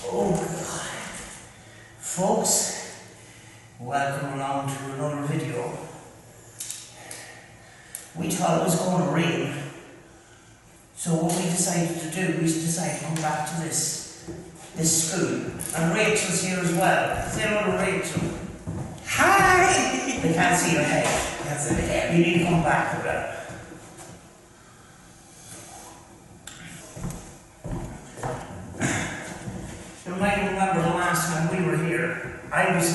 Oh God. Folks, welcome along to another video. We thought it was going to rain, so what we decided to do is to come back to this school. And Rachel's here as well. Say hello to Rachel. Hi! They can't see your head. That's it. You need to come back to that. You might remember the last time we were here, I was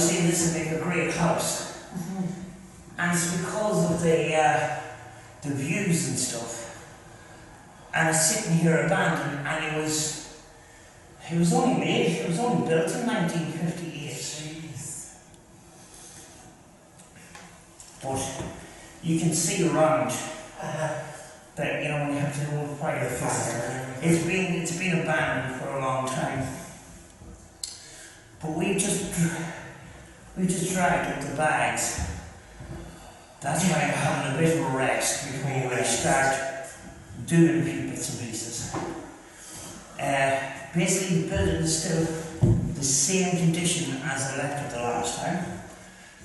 saying this would make a great house. And it's because of the views and stuff. And it's sitting here abandoned, and it was only built in 1958. Jeez. But you can see around that, you know, when you have to hold fire, it's been abandoned for a long time. But we just dragged up the bags. That's why I'm having a bit of a rest before we start doing a few bits and pieces. Basically, the building is still the same condition as I left it the last time,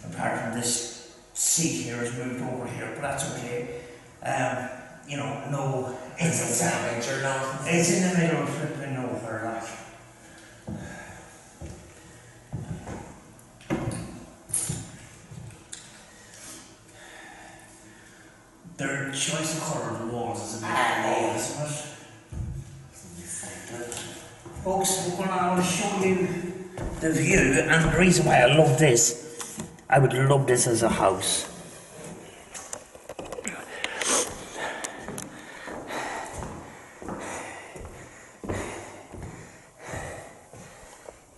apart from this seat here has moved over here, but that's okay. You know, no, it's damage or nothing. It's in the middle of flipping nowhere, like. Their choice of colour of the walls is a bit low, isn't it? Folks, I want to show you the view, and the reason why I love this, I would love this as a house.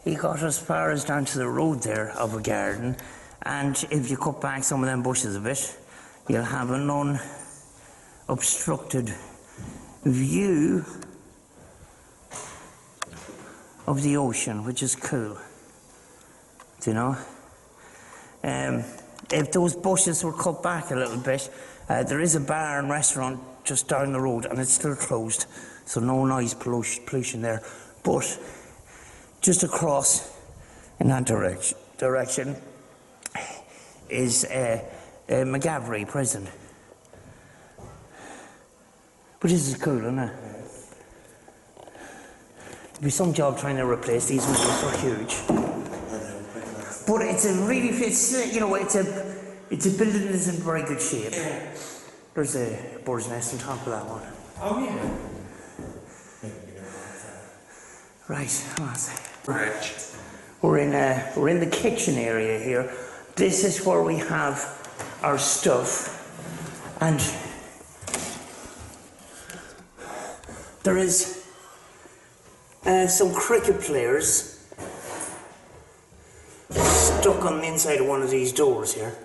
He got as far as down to the road there of a garden, and if you cut back some of them bushes a bit, you'll have an unobstructed view of the ocean, which is cool. Do you know? If those bushes were cut back a little bit, there is a bar and restaurant just down the road, and it's still closed, so no noise pollution there. But just across in that direction is McGavery prison. But this is cool, isn't it? There'll be some job trying to replace these windows, they're huge. But it's a really, you know, it's a building that's in very good shape. There's a bird's nest on top of that one. Oh yeah. Right, come on. We're in the kitchen area here. This is where we have our stuff, and there is some cricket players stuck on the inside of one of these doors here.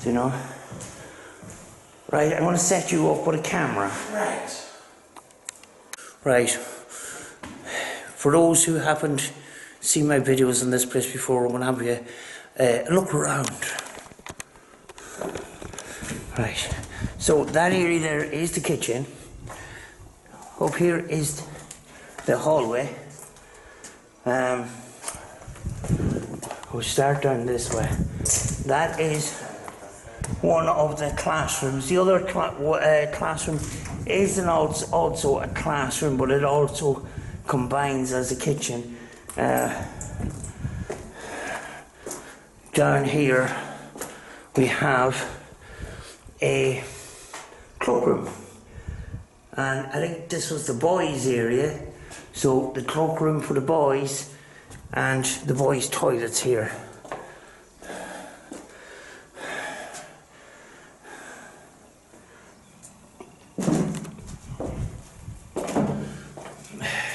Do you know? Right, I'm going to set you up with a camera. Right. For those who haven't seen my videos in this place before, I'm going to have you look around. Right. So that area there is the kitchen. Up here is the hallway. We'll start down this way. That is one of the classrooms. The other classroom is also a classroom, but it also combines as a kitchen. Down here we have a cloakroom, and I think this was the boys' area, so the cloakroom for the boys and the boys' toilets here.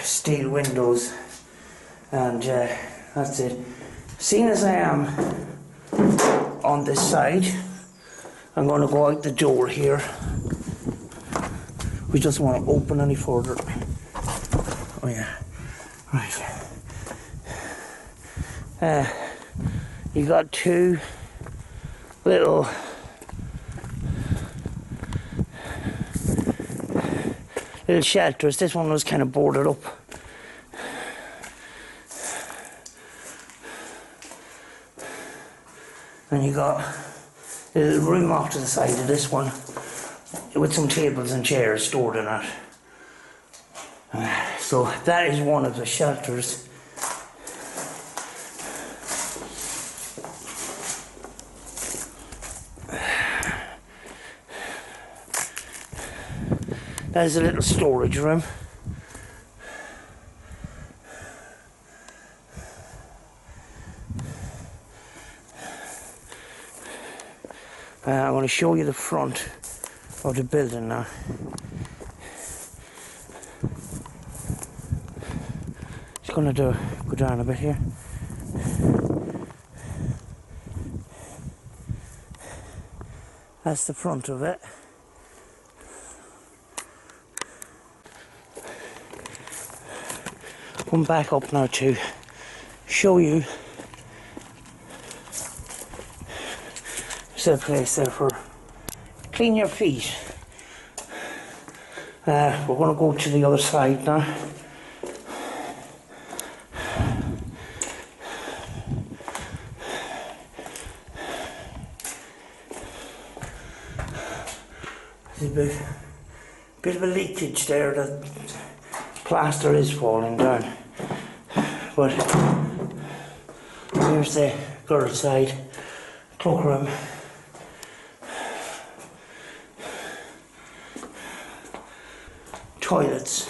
Steel windows, and that's it. Seeing as I am on this side, I'm going to go out the door here. We just want to open any further. Oh yeah, right. You got two little little shelters. This one was kind of boarded up. And you got a little room off to the side of this one with some tables and chairs stored in it. So that is one of the shelters. There's a little storage room. I'm going to show you the front of the building now. Just going to go down a bit here. That's the front of it. Come back up now to show you. There's a place there for clean your feet. We're going to go to the other side now. There's a bit of a leakage there. That plaster is falling down. But here's the girls' side cloakroom. Toilets.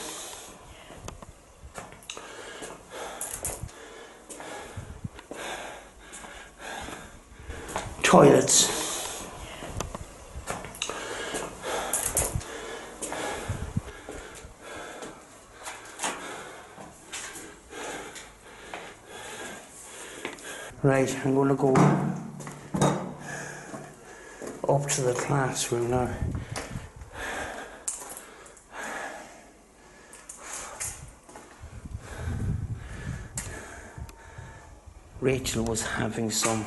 Toilets. Right, I'm going to go up to the classroom now. Racheal was having some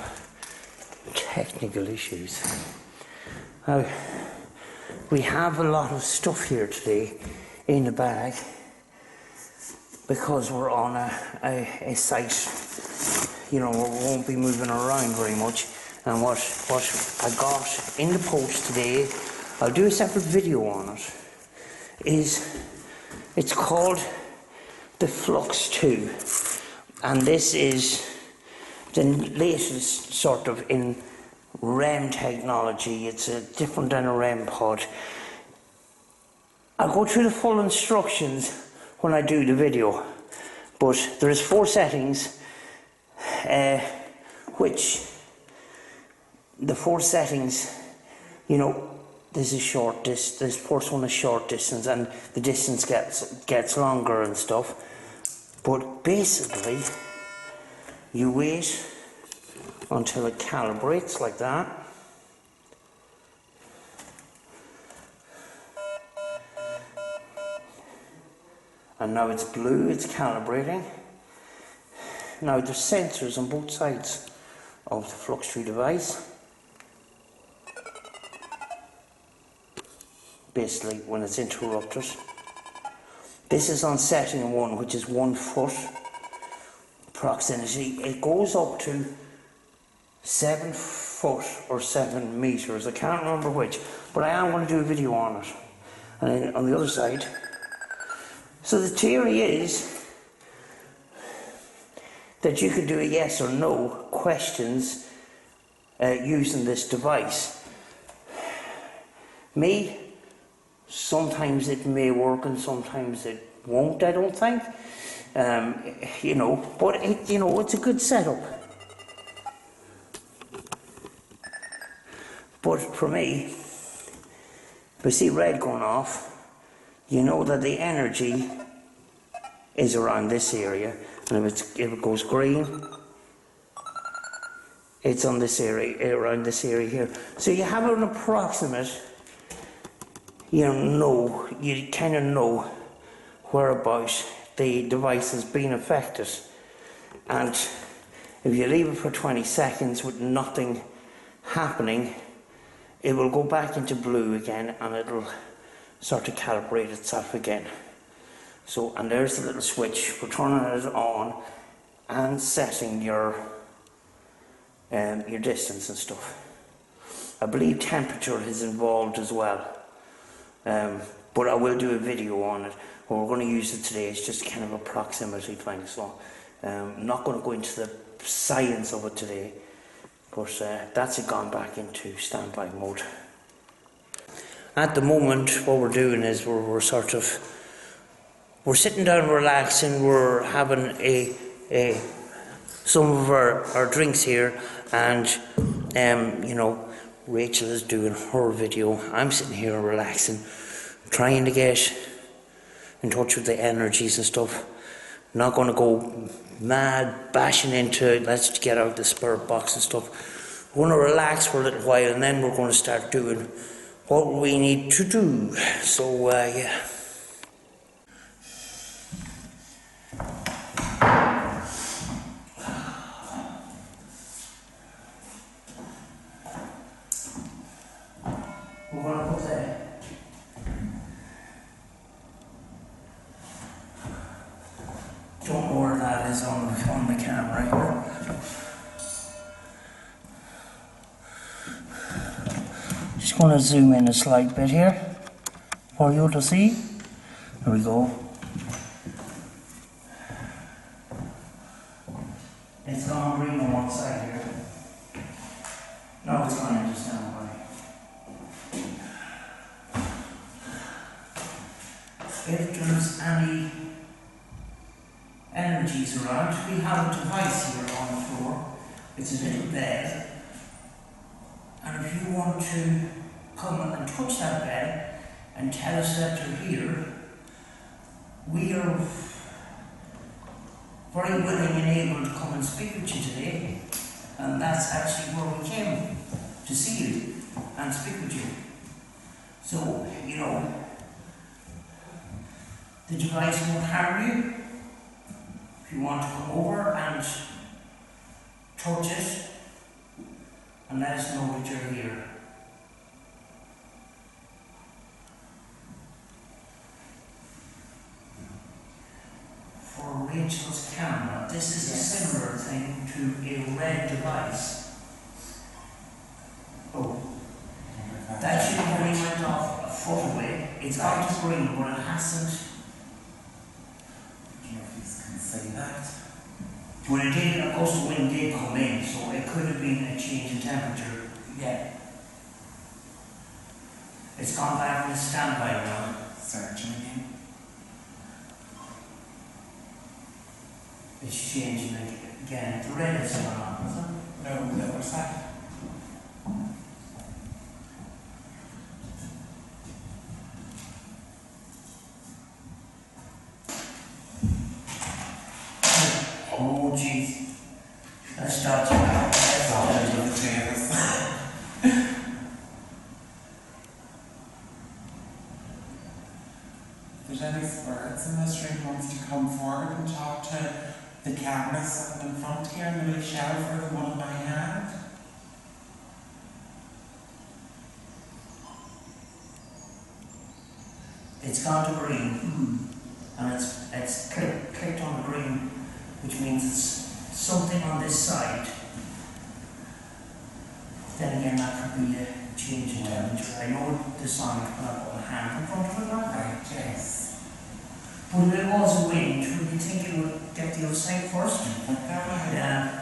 technical issues. Now, we have a lot of stuff here today in the bag because we're on a site, you know, we won't be moving around very much. And what I got in the post today, I'll do a separate video on it, is it's called the Flux 2. And this is the latest sort of in REM technology. It's different than a REM pod. I'll go through the full instructions when I do the video, but there is 4 settings, which the 4 settings, you know, this is short, this first one is short distance, and the distance gets longer and stuff. But basically, you wait until it calibrates like that. And now it's blue, it's calibrating. Now there's sensors on both sides of the Flux 3 device. Basically, when it's interrupted. This is on setting 1, which is 1 foot proximity. It goes up to 7 foot or 7 meters. I can't remember which, but I am going to do a video on it. And then on the other side. So the theory is that you could do a yes or no questions using this device. Me, sometimes it may work and sometimes it won't, I don't think. You know, but it, you know, it's a good setup. But for me, if I see red going off, you know that the energy is around this area, and if it goes green, it's on this area, around this area here. So you have an approximate, you kind of know whereabouts the device has been affected. And if you leave it for 20 seconds with nothing happening, it will go back into blue again, and it'll start to calibrate itself again. So, and there's the little switch for turning it on and setting your distance and stuff. I believe temperature is involved as well, but I will do a video on it. What we're going to use it today is just kind of a proximity thing, so I'm not going to go into the science of it today, but that's it gone back into standby mode. At the moment, what we're doing is we're sitting down relaxing, we're having some of our drinks here, and you know, Racheal is doing her video. I'm sitting here relaxing, trying to get in touch with the energies and stuff. Not going to go mad, bashing into let's get out the spirit box and stuff. We're going to relax for a little while, and then we're going to start doing what we need to do. So yeah. We're going to put that. Don't know where that is on the camera here. Just going to zoom in a slight bit here for you to see. There we go. It's gone green on one side here. No, it's gone into standby. If there's any energies around, we have a device here on the floor. It's a little bed, and if you want to come and touch that bed and tell us that you're here, we are very willing and able to come and speak with you today, and that's actually where we came, to see you and speak with you. So, you know, the device won't harm you. If you want to come over and touch it and let us know that you're here. For Racheal's camera, this is a similar thing to a red device. Oh, that should have only went off a foot away. It's out of green, but it hasn't. Say that. When it did, of course the wind did come in, so it could have been a change in temperature. Yeah. It's gone back to standby now. Searching again. It's changing again. The red is gone on, is it? No, the other side. Oh jeez. Let's start you out. If there's any spirits in this room wants to come forward and talk to the camera sitting in front here and the Racheal for the one in my hand. It's gone to green, and it's clicked on the green, which means it's something on this side. Then again, that could be a change in temperature. I know the sound when I put my hand in front of it, Right, yes. but if it was a wind, would you think it would get the other side first? Yeah.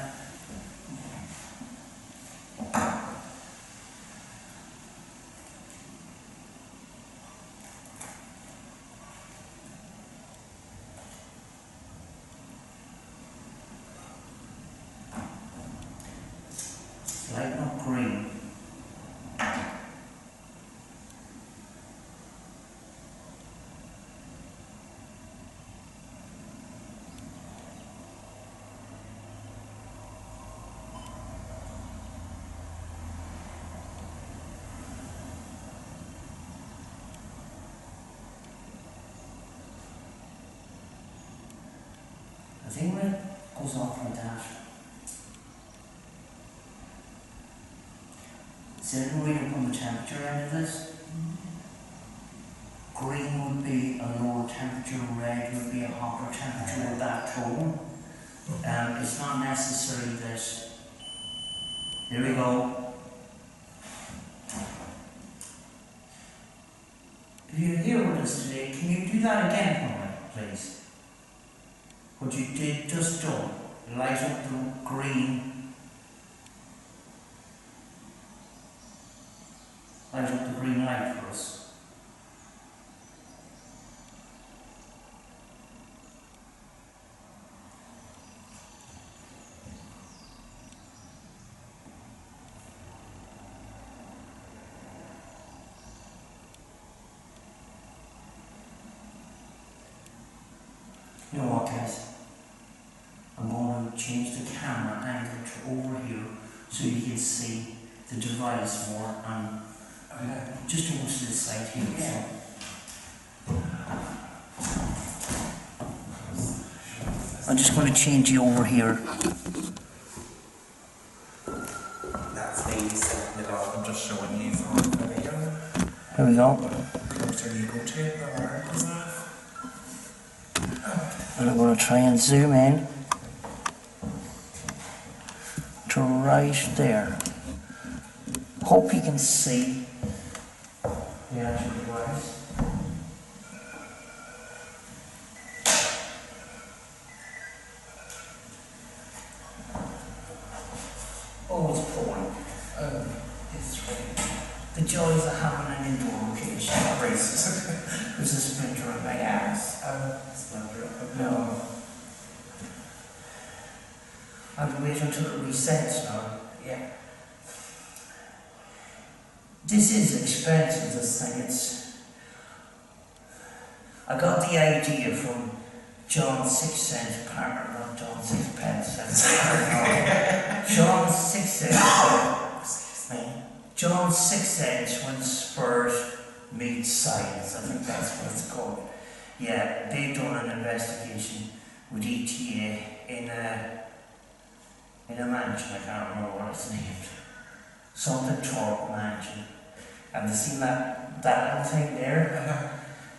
Lighten up green. I think when it goes off like that, is there any way to put the temperature into this? green would be a lower temperature, red would be a hotter temperature of that tone. It's not necessary that. There we go. If you're here with us today, can you do that again for me, please? What you did just done. Light up the green. Light up the green light for us. You know what, guys? I'm going to change the camera angle to over here so you can see the device more, and just over to this side here. Yeah. I'm just going to change you over here. That's me setting it up and just showing you from the video. There we go. So you go to the wire. And I'm going to try and zoom in to right there. Hope you can see the actual device. Oh, it's pouring. It's raining. The joys of having an indoor location. There's a splinter in my ass. No. I'll wait until it resets now. Yeah. This is expensive, this thing. I got the idea from John 6 cents partner, not John 6 pence. John 6 cents. John 6 cents when Spurs meets science. I think that's what it's called. Yeah, they've done an investigation with ETA in a mansion. I can't remember what it's named. Something Torque Mansion. And they seen that little thing there.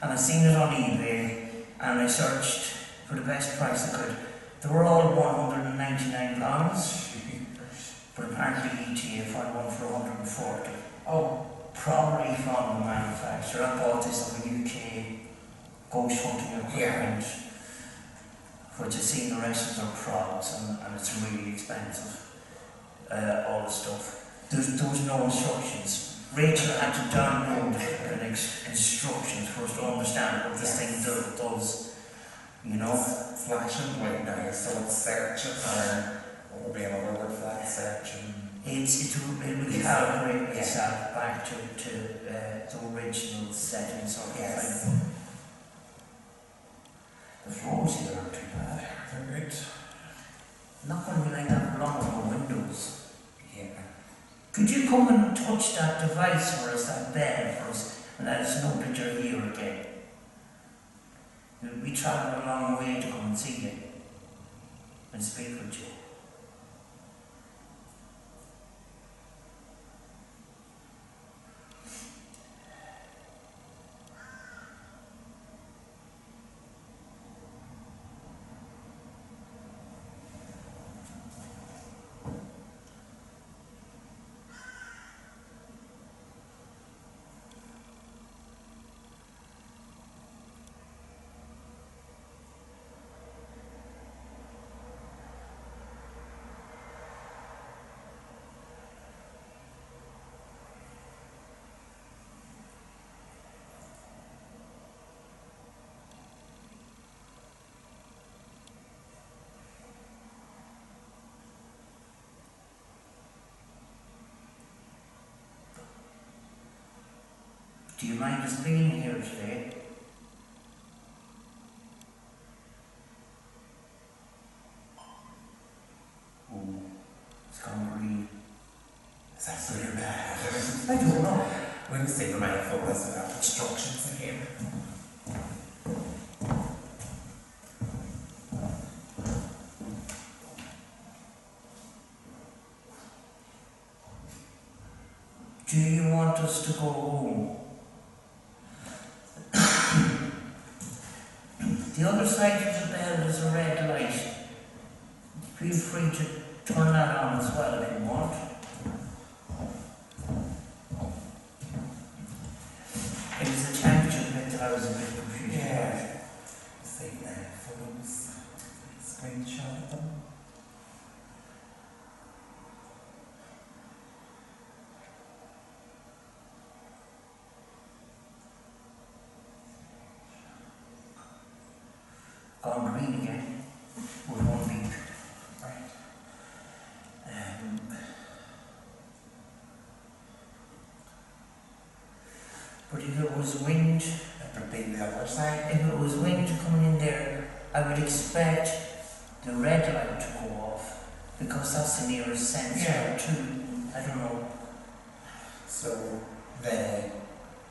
And I seen it on eBay, and I searched for the best price I could. They were all £199, but apparently ETA found one for 140. Oh, Probably from the manufacturer. I bought this on the UK ghost hunting equipment, which I seen the rest of their products, and it's really expensive. All the stuff. There was no instructions. Racheal had to download instructions for us to understand what this thing does. You know? flashing right now, so it's searching, or what would be another word for that? Searching. It recalibrates itself back to the original settings of the thing. The floors here aren't too bad. They're good. Not going to be like that for long on the windows. Yeah. Could you come and touch that device for us, that bed for us, and let us know that you're here again? We travelled a long way to come and see you and speak with you. Do you mind us being here today? Oh, it's gone green. Is that good or bad? I don't know. When you say we might have focused on instructions in here. Do you want us to go home? The other side of the bell is a red light. Feel free to turn that on as well if you want. It was the temperature bit that I was a bit confused about. Yeah. See photos, screenshot of them. Gone green again. With one beep. Right. But if it was wind, It would be the other side. if it was wind coming in there, I would expect the red light to go off because that's the nearest sensor Yeah. to, I don't know. So the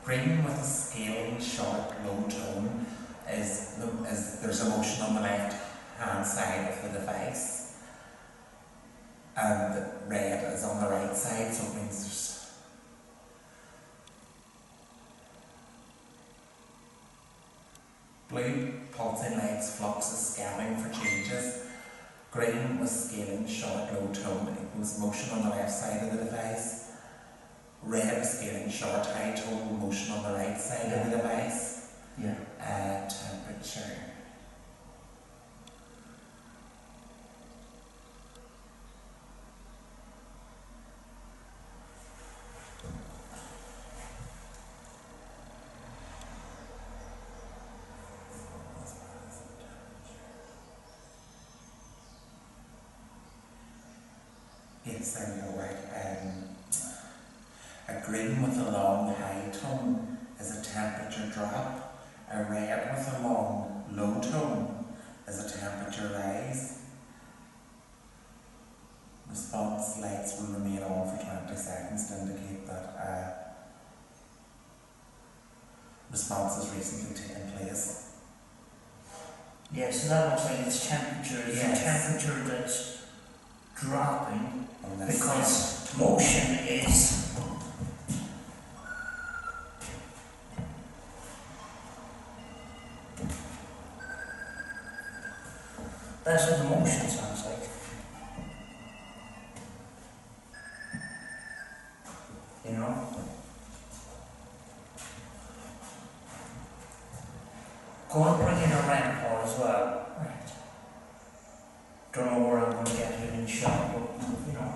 green with the scale short low tone is there's a motion on the left hand side of the device, and the red is on the right side, so it means there's blue pulsing lights, Flux is scanning for changes. Green was scaling short low tone, it was motion on the left side of the device. Red is scaling short high tone, motion on the right side of the device. Yeah. Temperature. Yes, there we go, right. A green with a long high tone is a temperature drop. A red with a long low tone is a temperature rise. Response lights will remain on for 20 seconds to indicate that response has recently taken place. Yeah, so that looks like it's temperature. It's Yes. a temperature that's dropping On this because motion is. That's what the motion sounds like. You know? Go and bring in a ramp or as well. Right. Don't know where I'm going to get it in shot, but you know.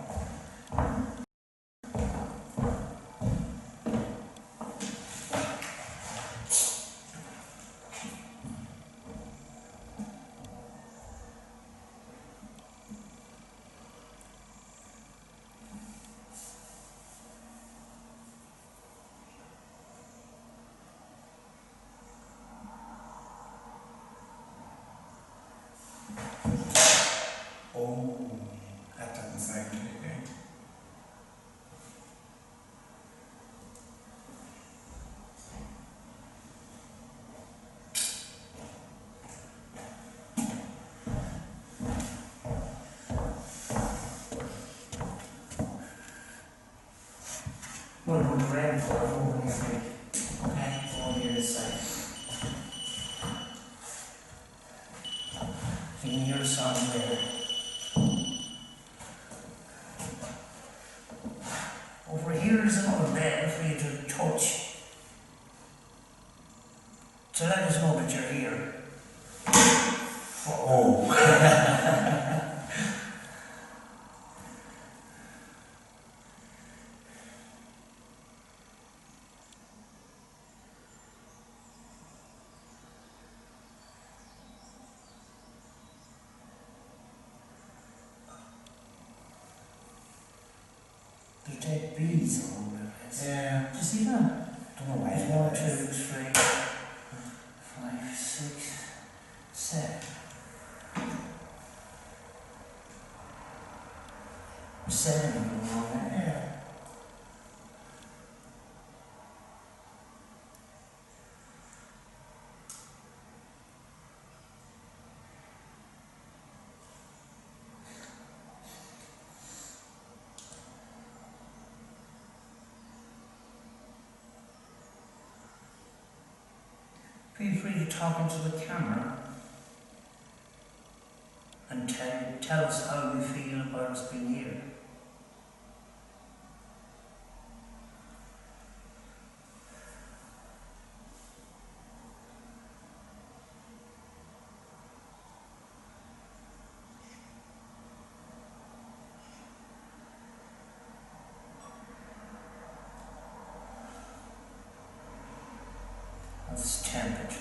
Oh, that doesn't sound too good. Well, we're the ramp for over here. Okay. On the other side. You can hear the sound there. Over here is another bed for you to touch. To let us know that you're here. Oh. There's dead bees all over the place. Yeah. Did you see that? Don't know why. There's 1, 2, 3, 5, 6, 7. 7 going on there. Yeah. Feel free to talk into the camera. tell us how you feel about us being here? What's the temperature?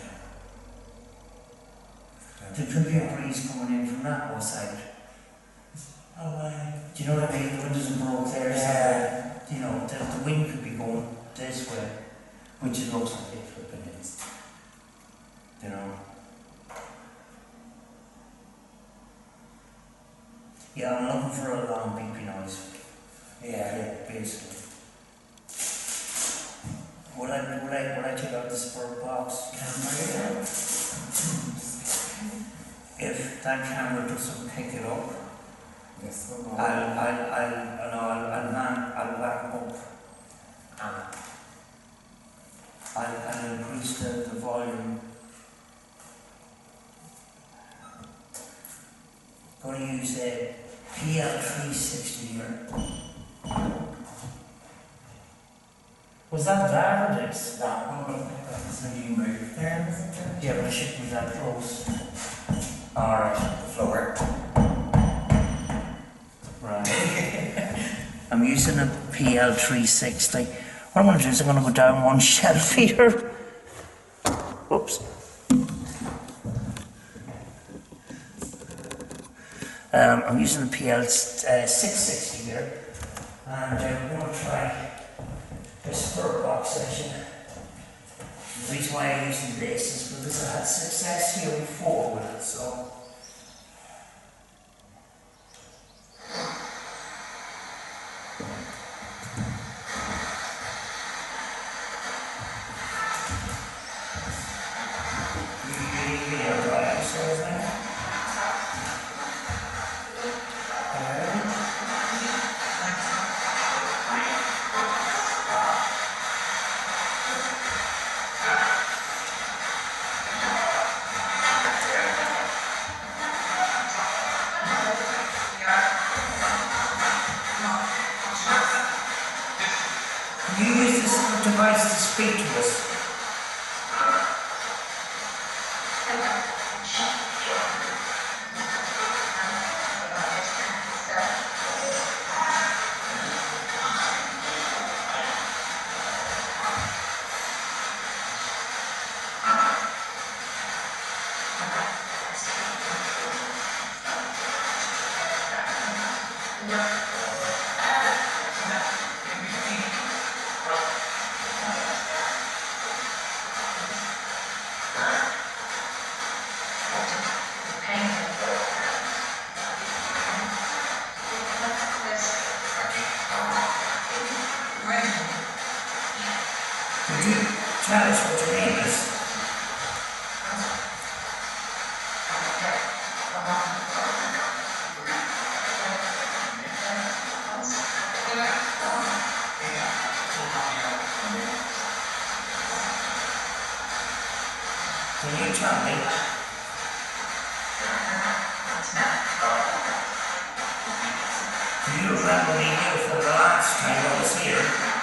There could be a breeze coming in from that side. Do you know what I mean? The windows are broke there, Yeah. so you know, the wind could be going this way, which it looks like it flipping is. You know. Yeah, I'm looking for a long beepy noise. Yeah, basically. Would I take out the spur box camera? If that camera doesn't pick it up, Yes, I'll back up and I'll increase the volume. Going to use a PL360 here. Was that or this? that one, but that's when you move there, isn't it? Yeah, but it shouldn't be that close. Alright, the floor. Right. I'm using a PL360. What I'm going to do is I'm going to go down one shelf here. Oops. I'm using the PL660 here. And we're going to try this spur box section. The reason why I'm using this is because I had success here before with it, so. Can you use this device to speak to us? Could you tell us what your name is? Can you tell me? Do you remember me here for the last time I was here?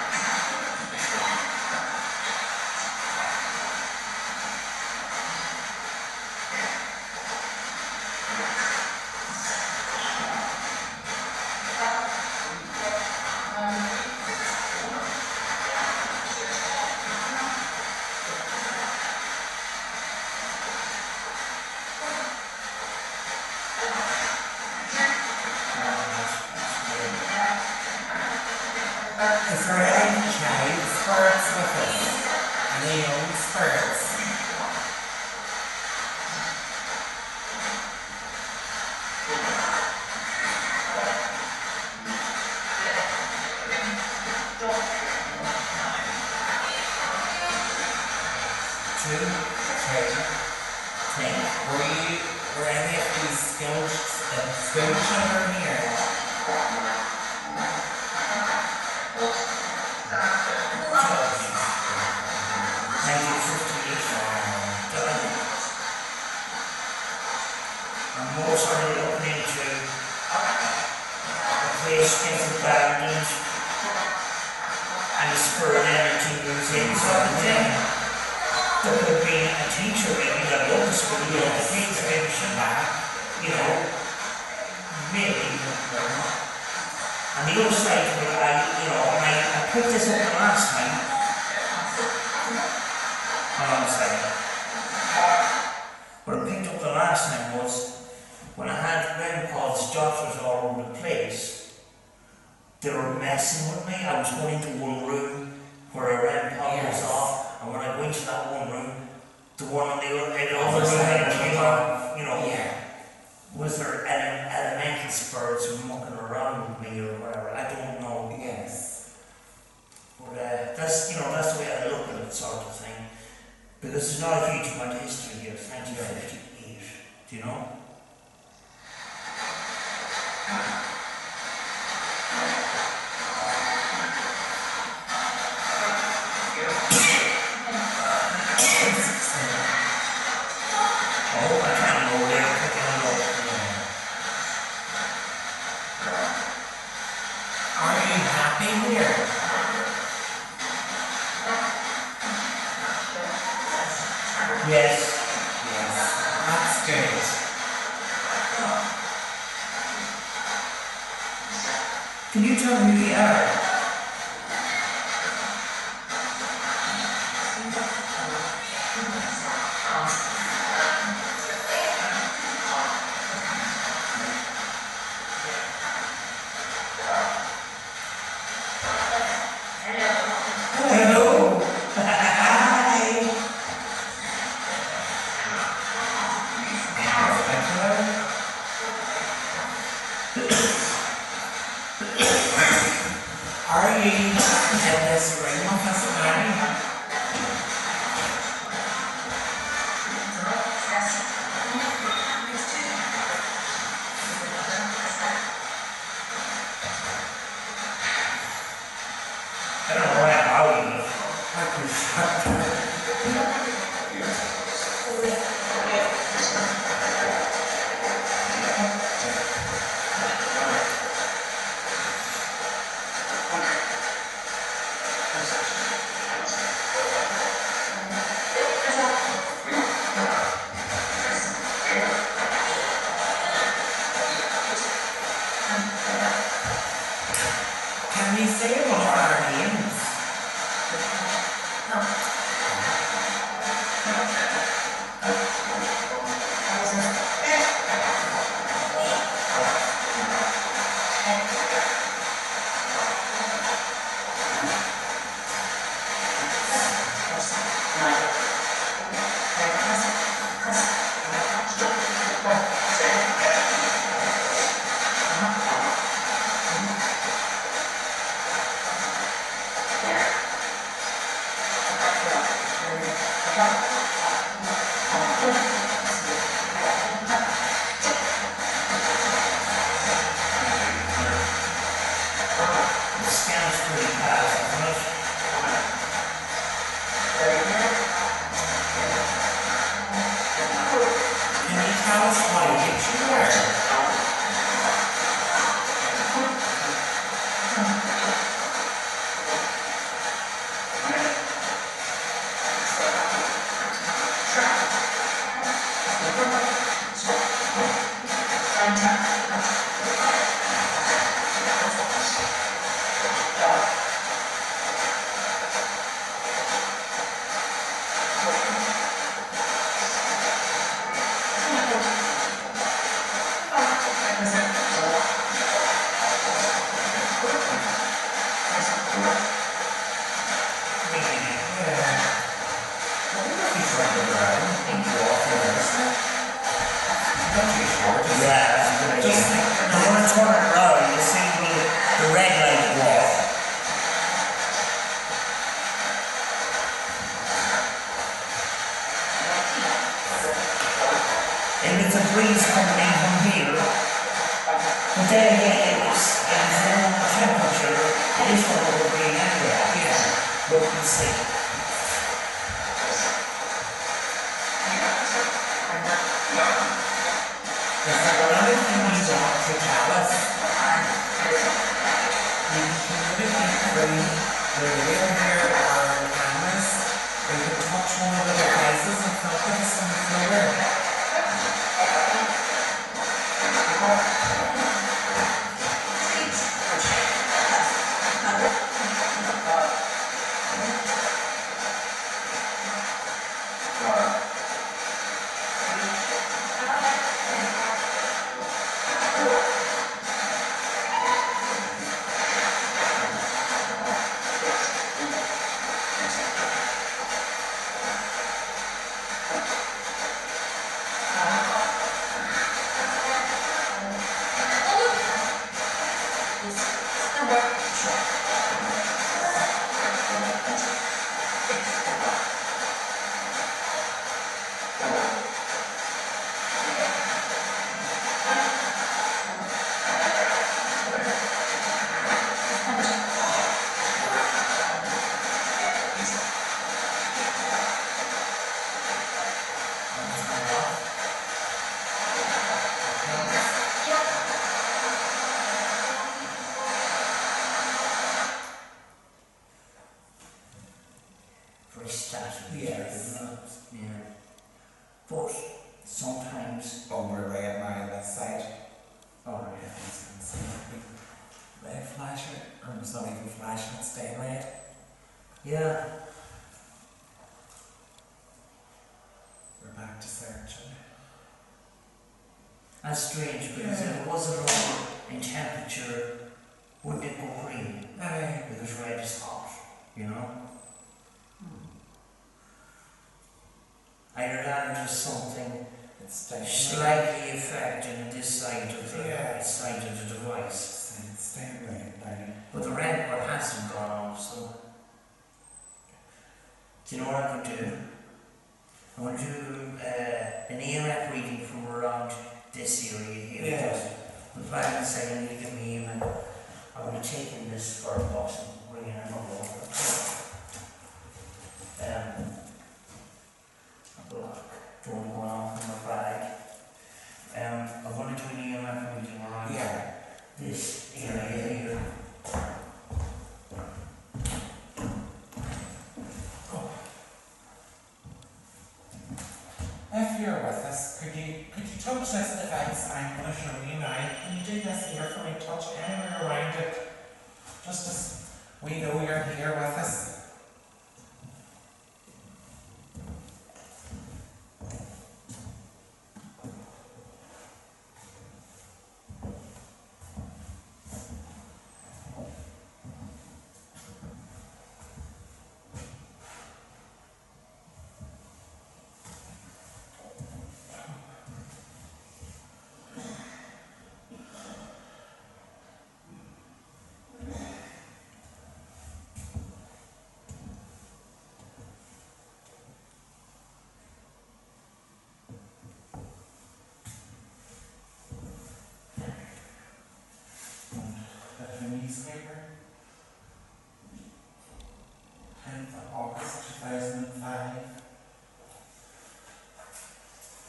Is there any child spirits with us? Any old spirits? Two, three. Were any of these school children here? I'm also looking into place gets abandoned and the spirit energy moves in sort of thing. There could have been a teacher maybe that loved the school, loved the kids, and that, you know, maybe. And the other side of it, I picked this up the last time. Hold on a second. What I picked up the last time was when I had grandpa's daughters all over the place, they were messing with me. I was going into one room where a grandpa was off, and when I went to that one room, the one on the other room came on, you know. Yeah. Was there elemental spirits mucking around with me or whatever? I don't know. Yes. But that's the way I look at it, sort of thing. Because there's not a huge amount of history here. It's 1958. Do you know? Oh, I can't know where I'm picking it up. Are you happy here? Yes. Yes. That's good. Can you tell who you are? Hello. Hi. Are you in this room with us now? I don't know how you look. Can we say one of our names? The scan's pretty fast, isn't it? Can you tell us what age you are? Yeah. Just, I'm going to turn it around, you see the red light go off. And it's a breeze coming in from here, but then again, it's low temperature, it is what it would be anyway. Yeah. But we'll see. Is there another thing you want to tell us? real here are cameras. We can touch one of the devices and focus on the floor. For a static. Yes. Yeah. But sometimes. Oh, we're red now on this side. Oh, yeah. Red flasher, or it's not even flashing, it's staying red. Yeah. We're back to searching. That's strange because if it wasn't lower in temperature, wouldn't it go green? Aye. Because red is hot, you know? Either that or just something It's staying slightly affecting this side of the Yeah. side of the device. It's staying red now. But the red part hasn't gone off, so. Do you know what I could do? I'm going to do an EMF reading from around this area here. Yeah. The plan is saying you give me EMF. I'm going to take in this square box and bring it in over. A block. Don't go off in my bag. I'm going to do an EMF reading around Yeah. this area here. If you're with us, could you touch this device I'm going to show you now? Can you do this here for me? Touch anywhere around it. Just as we know you're here with us. Newspaper. 10th of August 2005.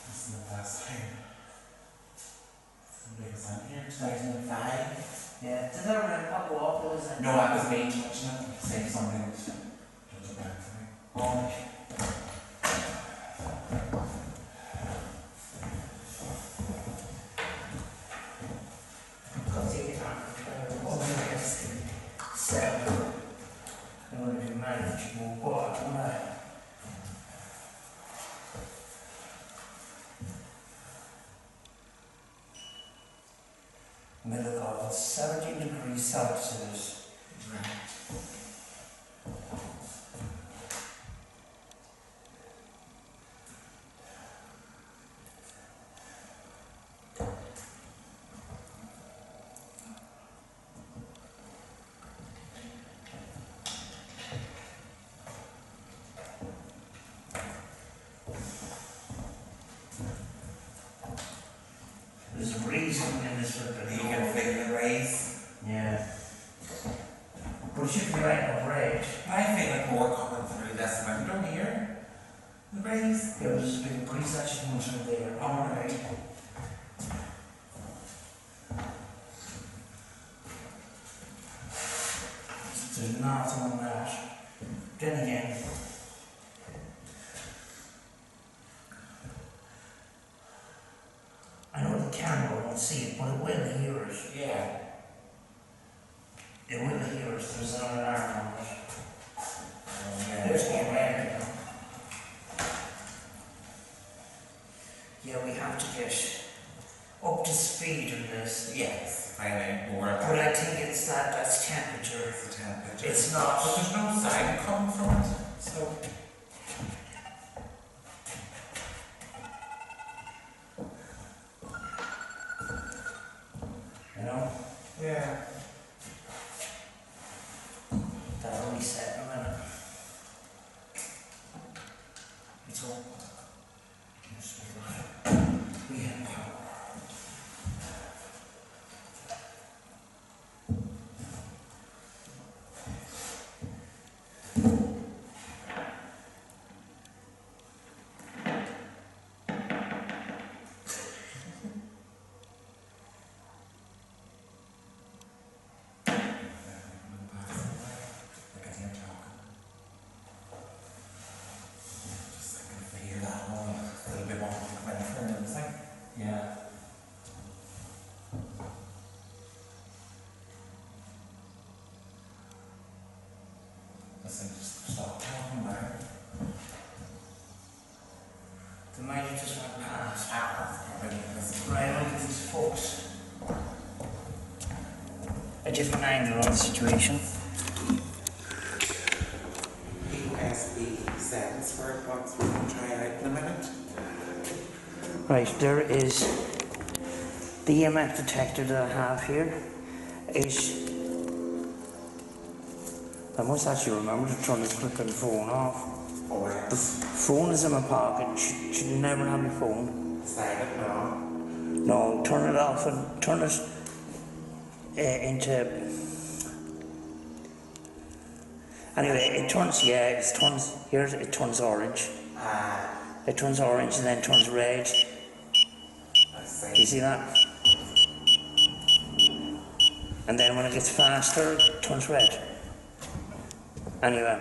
This is the last time somebody was in here. 2005. Yeah, did that really pop up or was it? No, that was me touching it. Saying something was just back to me. Oh, I'll take it on. So, I'm going to do manageable, but I'm going to. I'm going to go 17 degrees Celsius. Right. There's a reason in this for the You can feel the rays. Yeah. But it should be like a break. I feel it more coming through this window here. The rays. There was a big breeze that should come through there. Alright. There's nothing on that. Then again, I know the camera won't see it, but it will hear it. Yeah. It will hear it. There's an alarm on it. Yeah. There's the alarm now. Yeah, we have to get up to speed in this. Yes, find out more about But I think it's that's temperature. the temperature. It's not. But there's no sound coming from it, so. You know? Yeah. That'll reset in a minute. It's all. We have power. Yeah. Listen, just stop talking now. The might have just went past. Listen. Right, look at these folks. A different angle on the situation. USB settings for it, box we can try it out in a minute. Right, there is the EMF detector that I have here. I must actually remember to turn this flipping phone off. Oh, The phone is in my pocket. Should never have your phone. silent now. No, turn it off and turn it into. Anyway, it turns. Yeah, it turns. Here it turns orange. It turns orange and then turns red. I Do you see. see that? And then when it gets faster, it turns red. Anyway,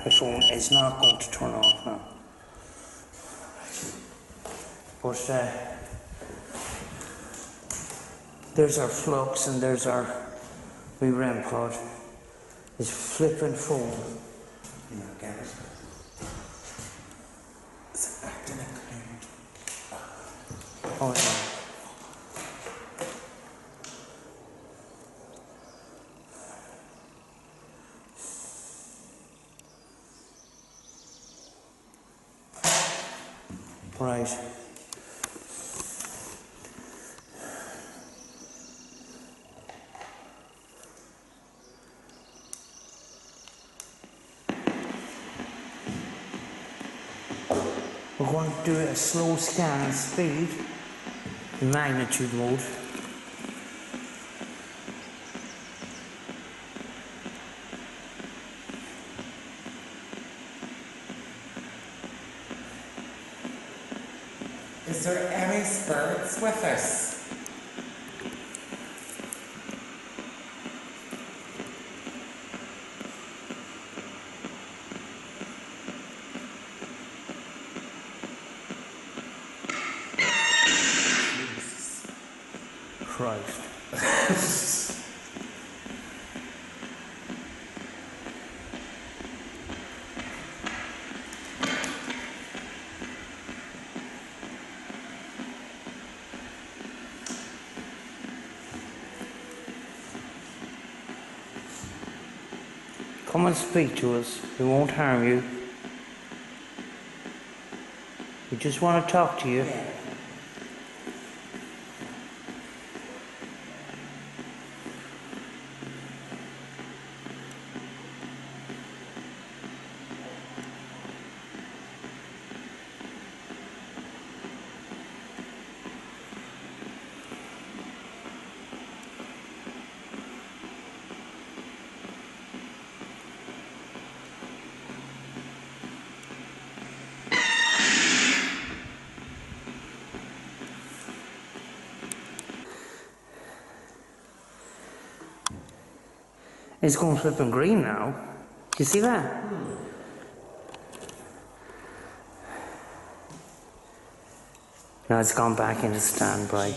the phone is not going to turn off now. But there's our Flux and there's our wee REM pod. This flipping phone. You know, get it. It's acting include. Oh yeah. Right. We're going to do a slow scan speed in magnitude mode. Is there any spirits with us? Jesus Christ. Come and speak to us. We won't harm you. We just want to talk to you. Yeah. It's going flipping green now. Do you see that? Now it's gone back into standby.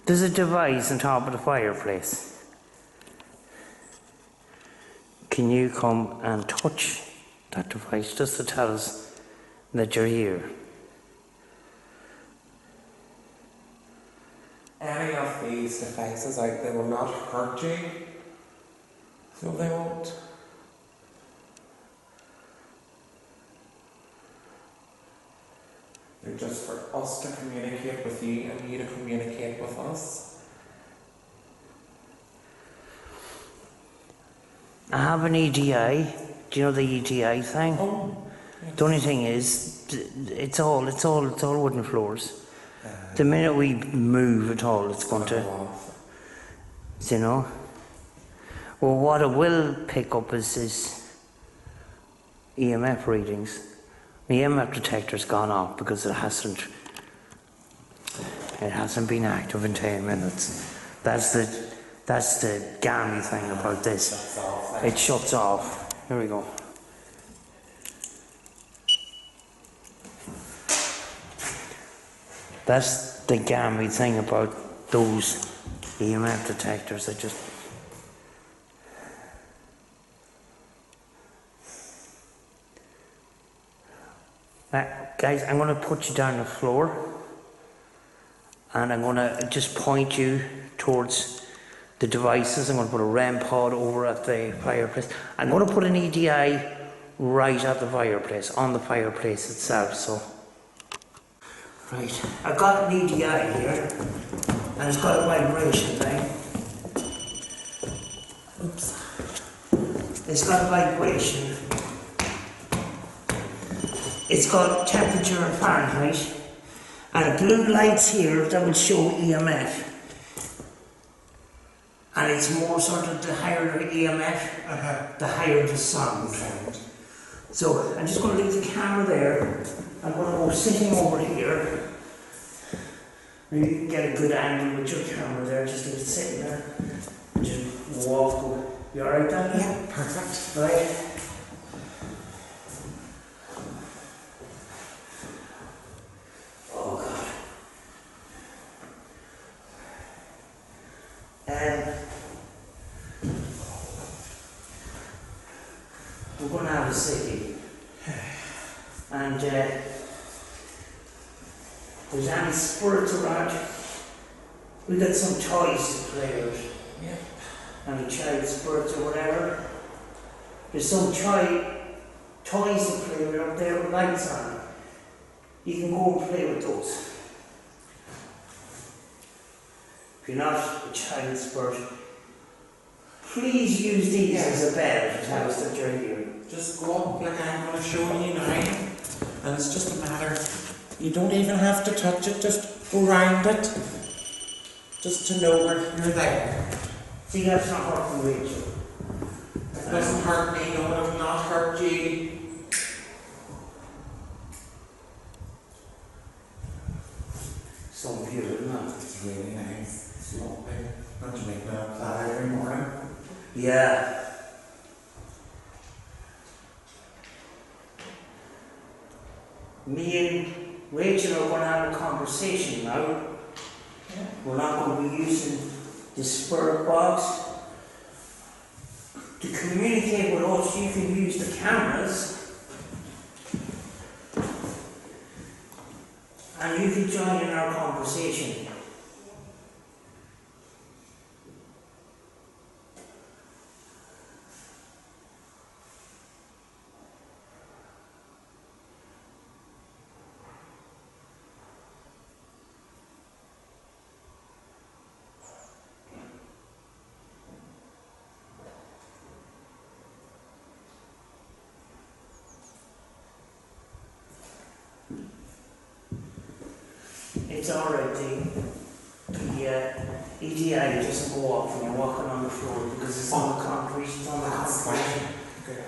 There's a device on top of the fireplace. Can you come and touch that device just to tell us that you're here? Any of these devices out, they will not hurt you. No, they won't. They're just for us to communicate with you and you to communicate with us. I have an EDI. Do you know the EDI thing? Oh. The only thing is, it's all wooden floors. The minute we move at all, it's going to, you know. Well, what it will pick up is EMF readings. The EMF detector's gone off because it hasn't been active in 10 minutes. That's the gammy thing about this. It shuts off. Here we go. That's the gammy thing about those EMF detectors that just... guys, I'm going to put you down on the floor and I'm going to just point you towards the devices. I'm going to put a REM pod over at the fireplace. I'm going to put an EDI right at the fireplace, on the fireplace itself. So, right, I've got an EDI here and it's got a vibration thing. Oops. It's got a vibration. It's got temperature in Fahrenheit, and the blue lights here that will show EMF. And it's more sort of the higher the EMF, the higher the sound. So I'm just going to leave the camera there. I'm going to go sitting over here. Maybe you can get a good angle with your camera there, just leave it sitting there. Just walk. You alright, Dan? Yeah, perfect. Right. We're going to have a city, and there's any spirits around. We got some toys to play with. Yeah. Any child spirits or whatever. There's some toys to play with up there with lights on. You can go and play with those. If you're not a child spirit, please use these as a bell to tell us that you're here. Just go up like I'm going to show you now, and it's just a matter, you don't even have to touch it, just go round it, just to know where you're there. See, that's not hurting Racheal. It doesn't hurt me, no, it will not hurt you. So beautiful, isn't it? It's really nice. It's lovely. Don't you make that every morning? Yeah. Me and Racheal are going to have a conversation now. Yeah. We're not going to be using the spirit box. To communicate with us, you can use the cameras. And you can join in our conversation. It's alright, the EDI doesn't go off when you're walking on the floor because it's on the concrete, it's on the concrete. Good.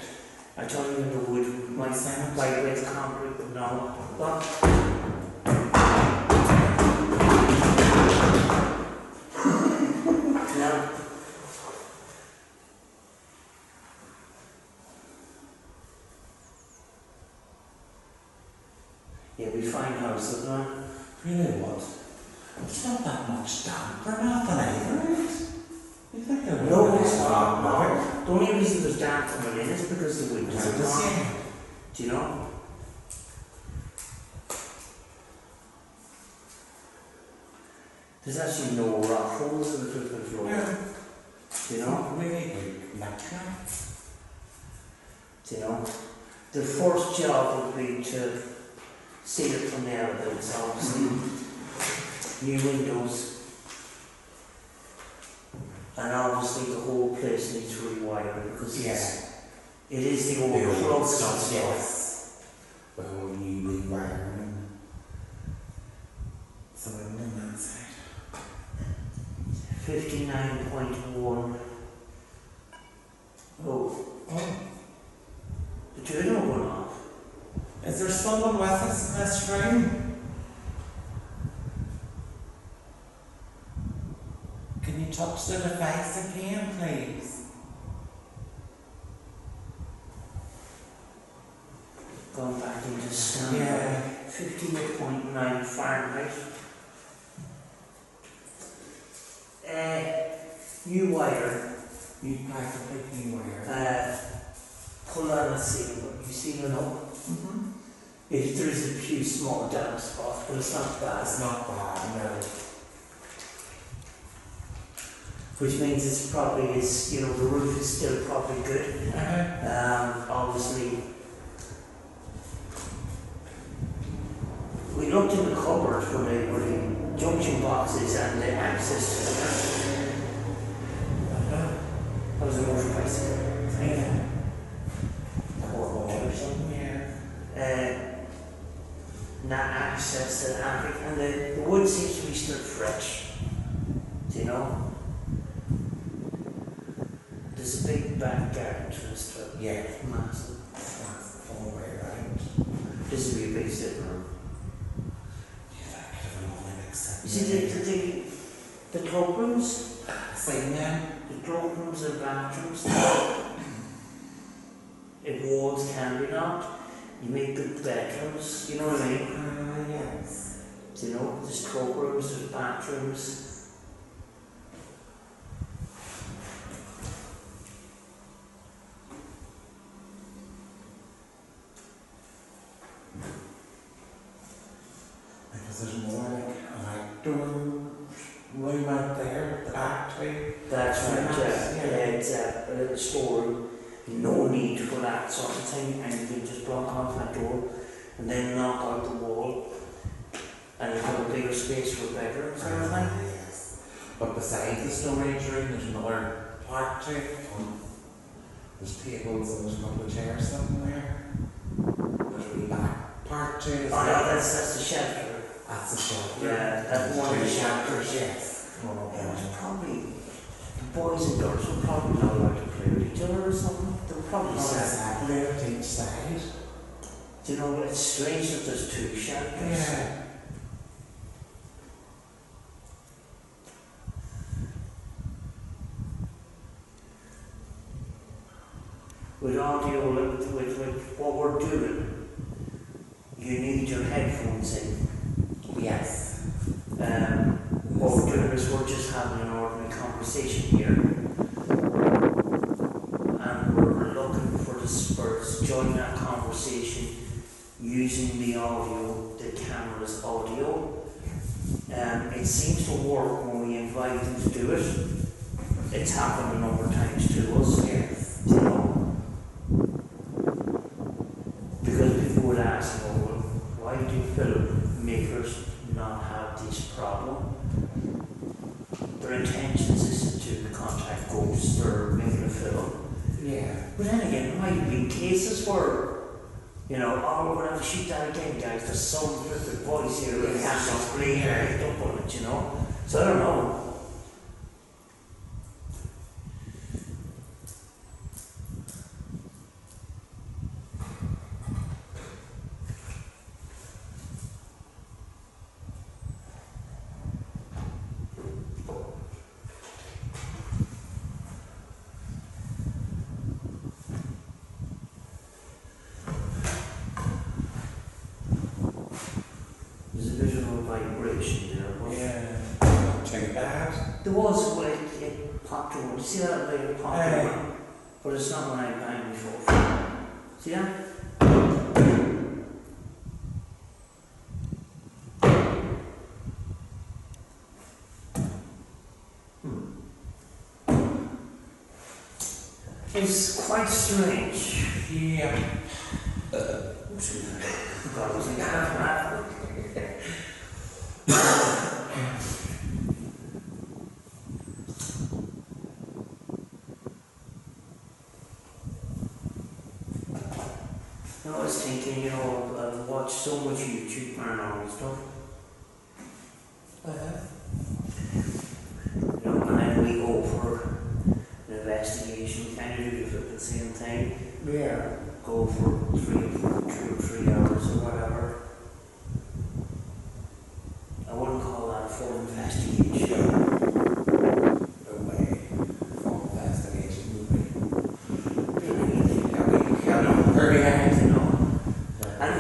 I told you in the wood, my son vibrates concrete, but no. But now, Yeah, we find houses, no? Really what? It's not that much damp or nothing either, is it? You think it would No, be it's a not. lot more? No. The only reason there's damp coming in is because the windows Is it are the gone. same? Do you know? There's actually no rock holes in the football floor. Yeah. Do you know? Really good lecture. Do you know? The first job would be to seal it from the elements, obviously. New windows. And obviously the whole place needs rewiring because it is the old Flux stuff. Yes. The whole new rewiring. So we're on that side. 59.1. Oh, the journal went off. Is there someone with us in this room? Can you touch the device again, please? Going back into standby. 58.9 Fahrenheit. New wire. You practically new wire. Pull on the ceiling, but you see it up. If there is a few small damp spots, but it's not bad. It's not bad, no. Which means it's probably is, you know, the roof is still probably good. Obviously, we looked in the cupboard for the junction boxes and the access to them. That was a motorbike. Yeah. Not access to the attic, and the wood seems to be still fresh. Do you know? There's a big back garden to this trip. Yeah. Massive. That's the whole way around. This would be a big sitting room. Yeah, that could have been all in except. You see the cloakrooms? Same then? The cloakrooms and bathrooms. If walls can be knocked, you make good bedrooms, you know what I mean? Yes. Do you know? There's cloakrooms, there's bathrooms. Because there's more like an outdoor room out there at the back too. That's right, Yeah. it's a little storeroom. No need for that sort of thing, and you can just block off that door and then knock out the wall, and you've got a bigger space for bedrooms and everything. Yes. But beside the storage room, there's another part to it. There's tables and there's a couple of chairs sitting there. There's a wee back part to it. as Oh, well. no, that's the shelter. That's the shelter. Yeah, that's one of the Two shelters. yes. One of It them. was probably, the boys and girls were probably not allowed to play with each other or something. They were probably sad. Exactly, at each side. Do you know, it's strange that there's two shelters. Yeah. With audio, with what we're doing, you need your headphones in. Yes. What we're doing is we're just having an ordinary conversation here. And we're looking for the spurs to join that conversation using the audio, the camera's audio. It seems to work when we invite them to do it. It's happened a number of times to us. Yes. You know? Because people would ask, well, why do film makers not have this problem? Their intentions isn't to contact ghosts or making a film. Yeah. But then again, there might be cases where, you know, oh, we're going to have to shoot that again, guys. There's some little boys here that can't explain or picked up on it, you know? So I don't know. but it's not what I'm paying for. See that? It's quite strange. Yeah. God, was like half that. I was thinking, you know, I've watched so much YouTube paranormal stuff. You know, and then we go for an investigation, kind of do the same thing. Yeah. Go for 2 or 3 hours or whatever. I wouldn't call that a full investigation. No way. Full investigation would be. Very hard. You know. And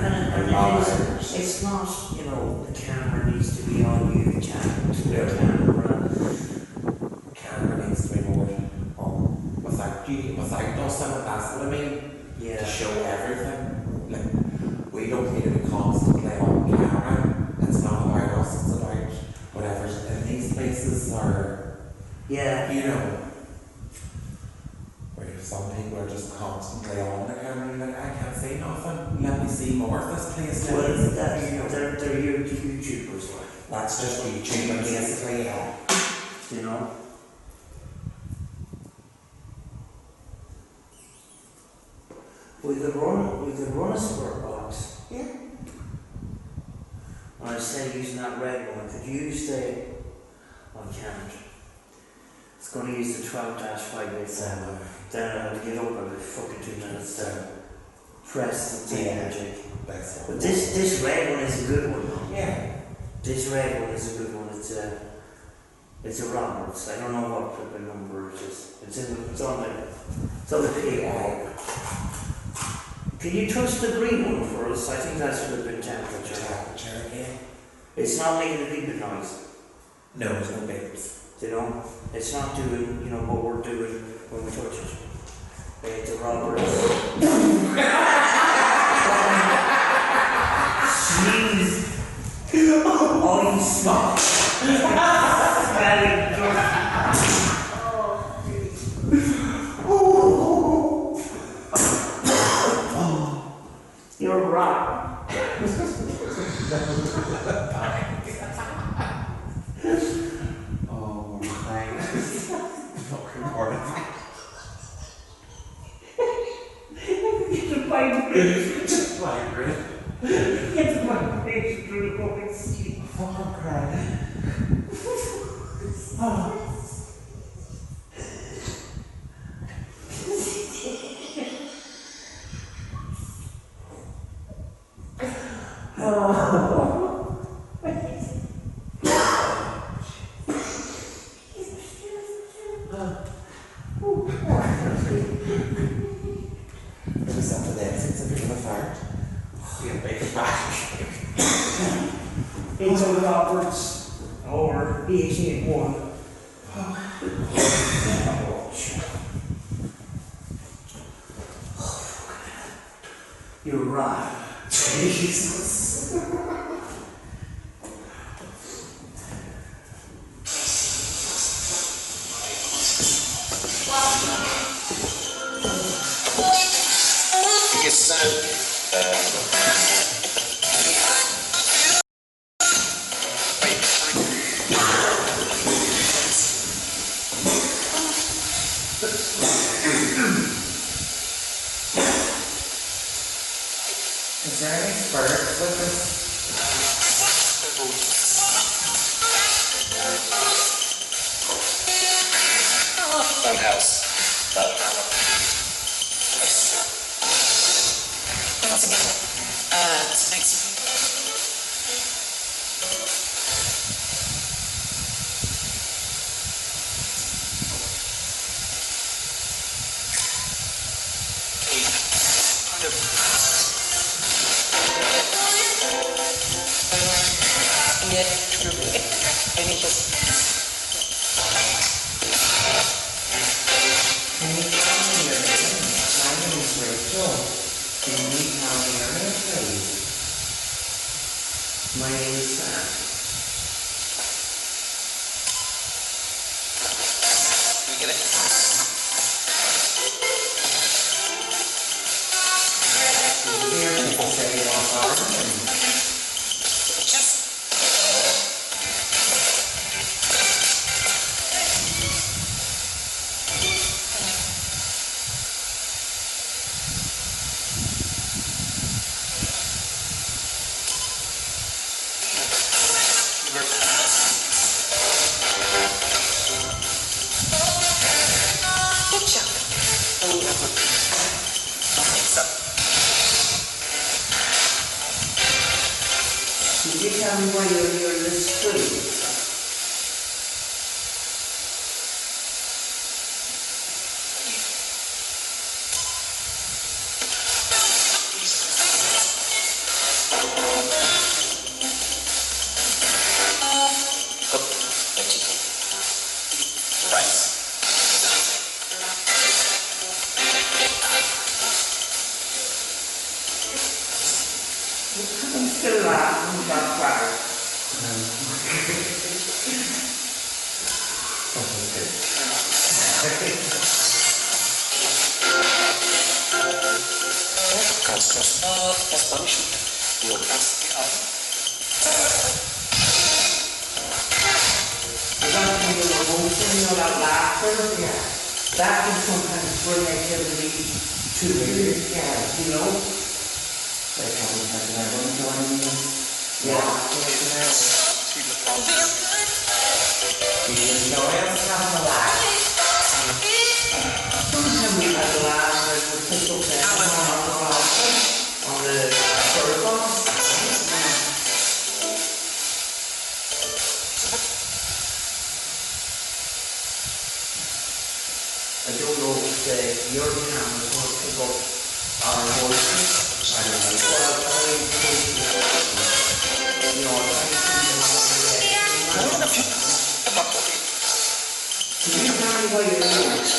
it's not, you know, the camera needs to be on you, the camera. Camera needs to be more without dusting and that's what I mean. Yeah. To show everything. Like, we don't need to be constantly on camera. It's not about us, it's about whatever's in these places or, Yeah. you know, where some people are just constantly on the camera and like, I can't see nothing. Let me see more of this place. Well, You know. they're YouTubers, like. That's just YouTube, basically, yeah. You know? We could run a square box. Yeah. And instead of using that red one, I could use the, I can't. It's going to use the 12-587. Then I have to get up every fucking 2 minutes to press the magic. But this red one is a good one, though. Yeah. This red one is a good one. It's a Roberts. I don't know what flipping number it is. It's on the PA. Can you touch the green one for us? I think that's flipping temperature. Yeah. It's not making a beeping noise. No, there's no beeps. You know? It's not doing, you know, what we're doing when we touch it. It's a Roberts. Jeez. Oh, you smart. Very good. You're right. Oh, thanks. Not recording. Get the vibration. Just vibrate. Get the vibration through the fucking sleep. I'm crying. Oh. Just after that, it's a bit of a fart. You're a big fart. It's a Roberts or H81. You're right. Jesus. Is there any spirits with this? Fun house. Thanks. Can you tell me My name is Sam. We get it? Here people say you want orange. Yes. Good job. Thanks up. Did you tell me why you're here in this street? I'm still laughing, that's right. That's punishment. You'll pass the oven. You don't think you're emotion, you know, that laughter? Yeah. That can sometimes bring activity to you. Yeah, you know? Like how we had that one joining us. Yeah. You know, I was having a laugh. Sometimes we had a laugh and we pick up that on the third box. I don't know if your camera is going to pick up our voices. I don't know. Well, I'll try to you know, can you tell me why you're doing it?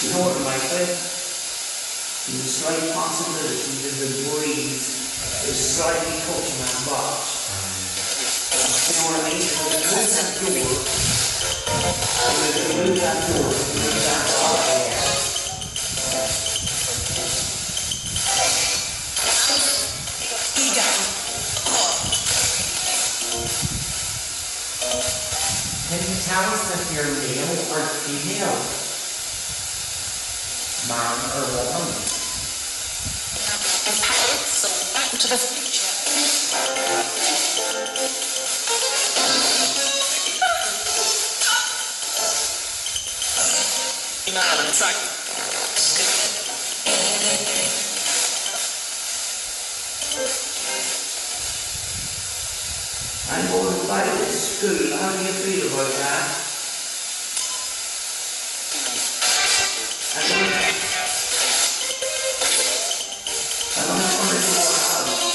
You know what it might be? There's a slight possibility that the breeze is slightly touching that box. You know what I mean? If you move that door, if you move that door, if you move that box, can you tell tell us if you're male or female? Man or woman? So back to the future. Man inside. I'm going back to school. How do you feel about that? I'm going to come into our house.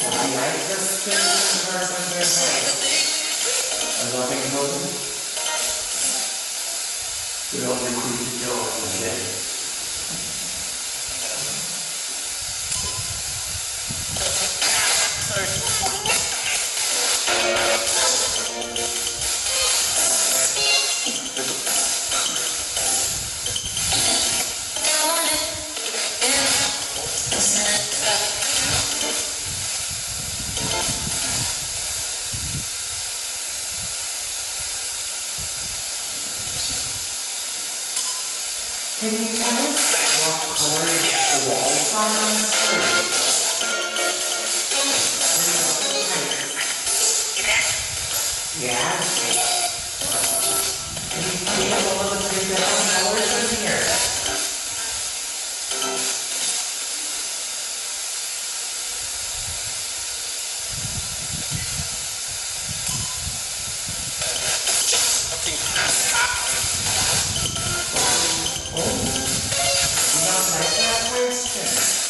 I like this person here. A loving home. We don't recruit the dog today. Can you tell us what colour the walls are on this room? Yeah. Can you see all of the three different colours in here?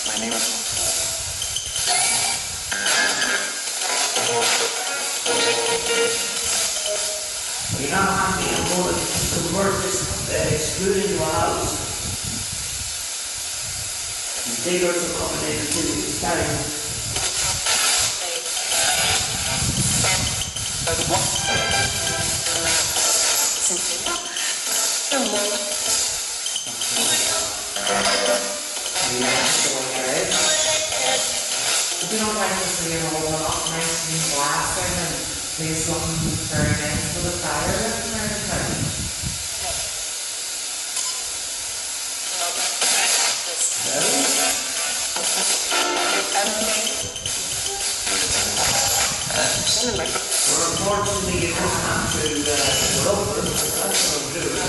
My name is. You're not happy I'm going to convert this school into a house. The diggers are coming in to start. If you don't like to see it all up nice and blasting and do something very nice for the fire, that's kind of thing. Well, unfortunately, you don't have to go over, but that's what I'm doing.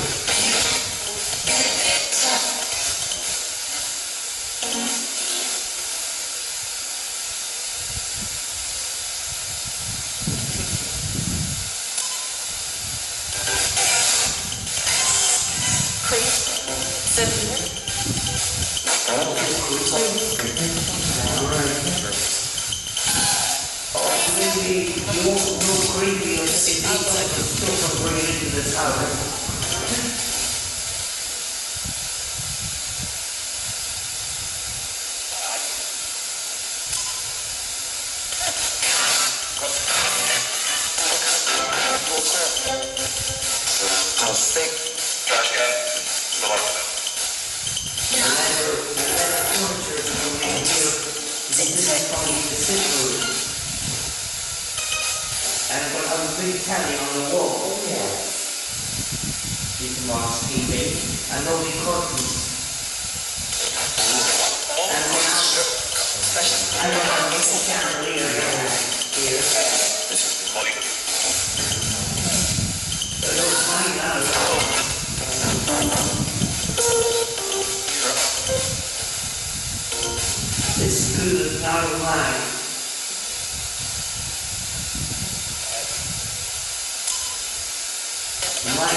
Maybe you won't go creepy or see people like the stuff are bringing into this house. I'll stick. Racheal. The leather furniture is going in here. This is probably the sitting room. And we'll have a big telly on the wall. Oh yeah. You can watch TV. And there'll be curtains. And we'll have a chandelier here. This is Hollywood. So they'll find out. This school is not of mine. My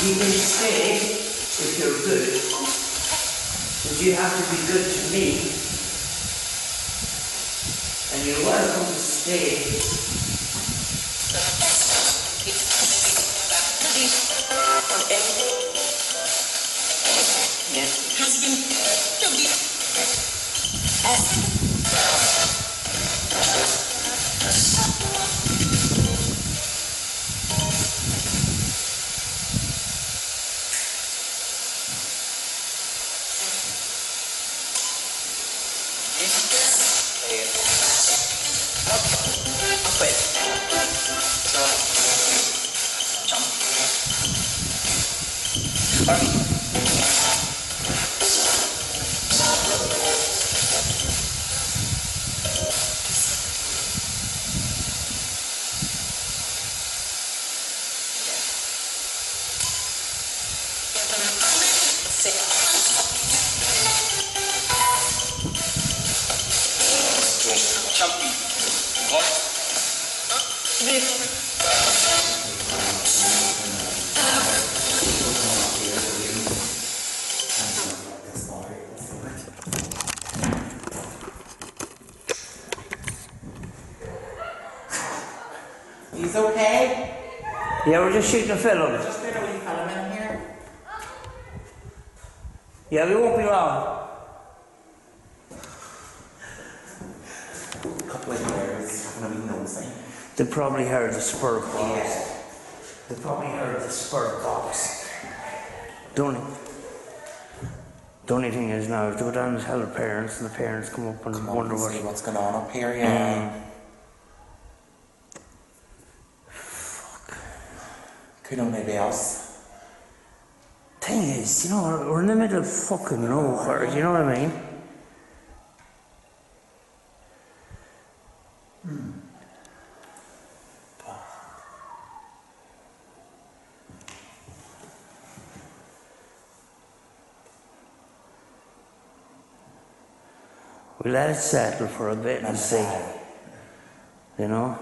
You can stay if you're good, but you have to be good to me. And you're welcome to stay. He's okay? Yeah, we're just shooting a film. Just did a wee film in here. Yeah, we won't be long. A couple of years, having a wee nosy. They probably heard the spur box. Yeah. They probably heard the spur box. The only thing is now, if they go down and tell the parents, and the parents come up and Come wonder on, what. see what's going on up here, yeah. Could only be us. Thing is, you know, we're in the middle of fucking nowhere, do you know what I mean? We let it settle for a bit and see, you know?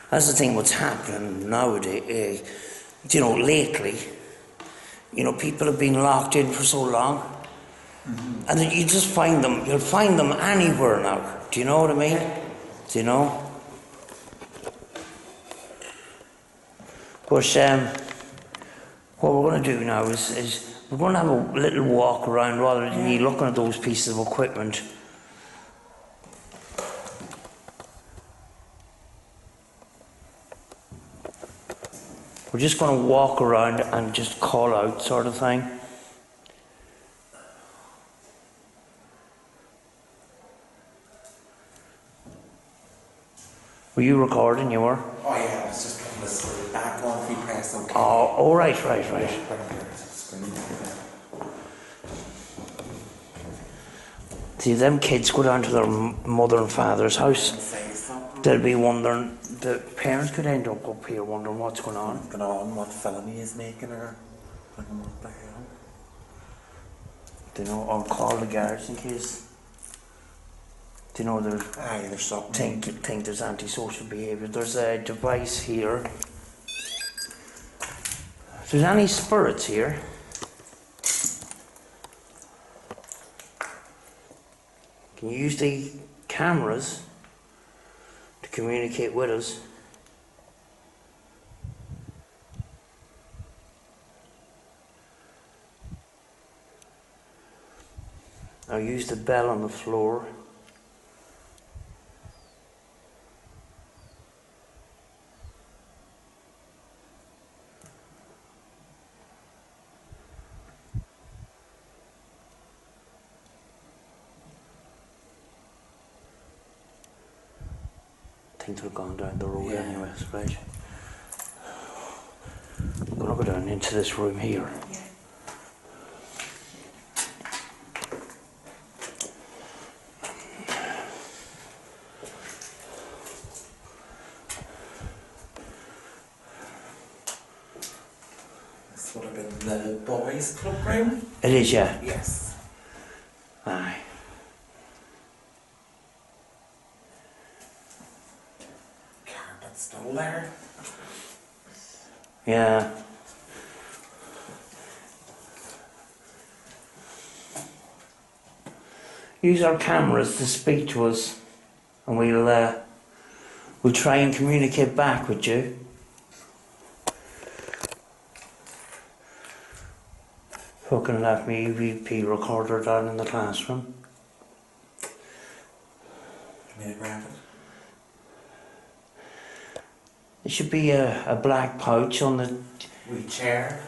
That's the thing, what's happening nowadays, you know, lately, you know, people have been locked in for so long, and then you just find them, you'll find them anywhere now, do you know what I mean? Do you know? But what we're going to do now is we're going to have a little walk around rather than you looking at those pieces of equipment. We're just going to walk around and just call out, sort of thing. Were you recording? You were? Oh yeah, I was just putting this screen back on if we press OK. Oh, right. See, them kids go down to their mother and father's house. They'll be wondering, the parents could end up here wondering what's going on. What's going on, what film he is making, or what the hell? Do you know, or call the guards in case. Do you know there's something. think there's antisocial behaviour. There's a device here. If there's any spirits here, can you use the cameras to communicate with us? Now use the bell on the floor. I think they're gone down the road anyways, right? I'm gonna go down into this room here. This would have been the boys' club room. It is, yeah. Yes. Aye. Carpet's still there. Yeah. Use our cameras to speak to us, and we'll try and communicate back with you. Fucking left me EVP recorder down in the classroom. Can you grab it? There should be a black pouch on the... We chair.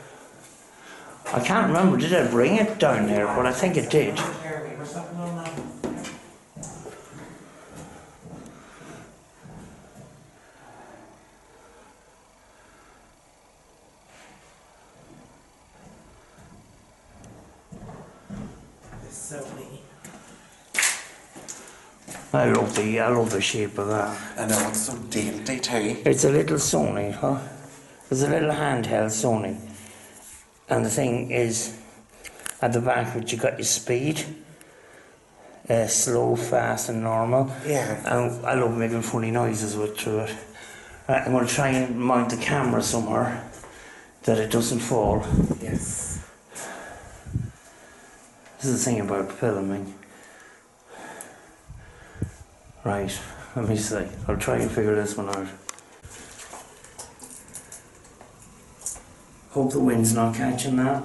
I can't remember, did I bring it down there? But I think it did. Chair, we were sitting on that. It's so neat. I love the shape of that. I know, it's so dainty too. It's a little Sony, huh? It's a little handheld Sony. And the thing is, at the back of it you got your speed. Slow, fast and normal. Yeah. And I love making funny noises through it. Right, I'm going to try and mount the camera somewhere that it doesn't fall. Yes. This is the thing about filming. Right, let me see. I'll try and figure this one out. Hope the wind's not catching that.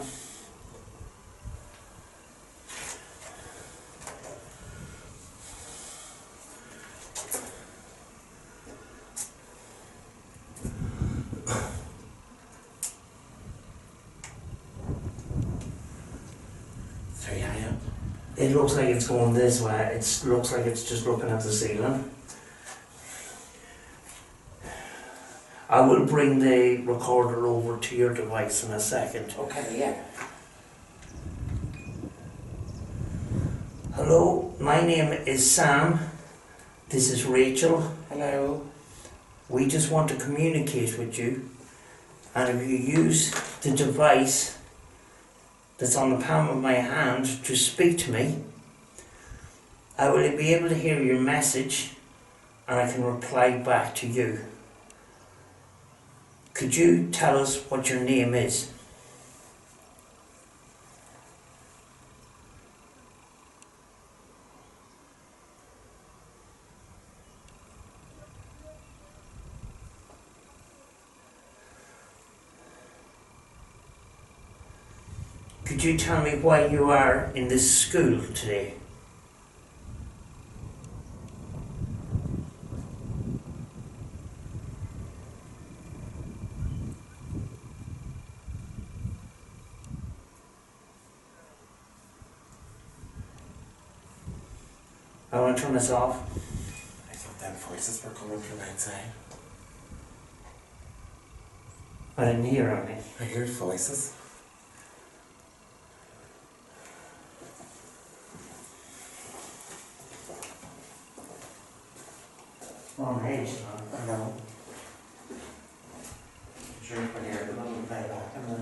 It looks like it's going this way. It looks like it's just looking at the ceiling. I will bring the recorder over to your device in a second. Okay, yeah. Hello, my name is Sam. This is Racheal. Hello. We just want to communicate with you. And if you use the device that's on the palm of my hand to speak to me, I will be able to hear your message and I can reply back to you. Could you tell us what your name is? Could you tell me why you are in this school today? I want to turn this off. I thought them voices were coming from outside. I didn't hear any. I heard voices. On edge, I know. Sure, you can hear the little guy back in the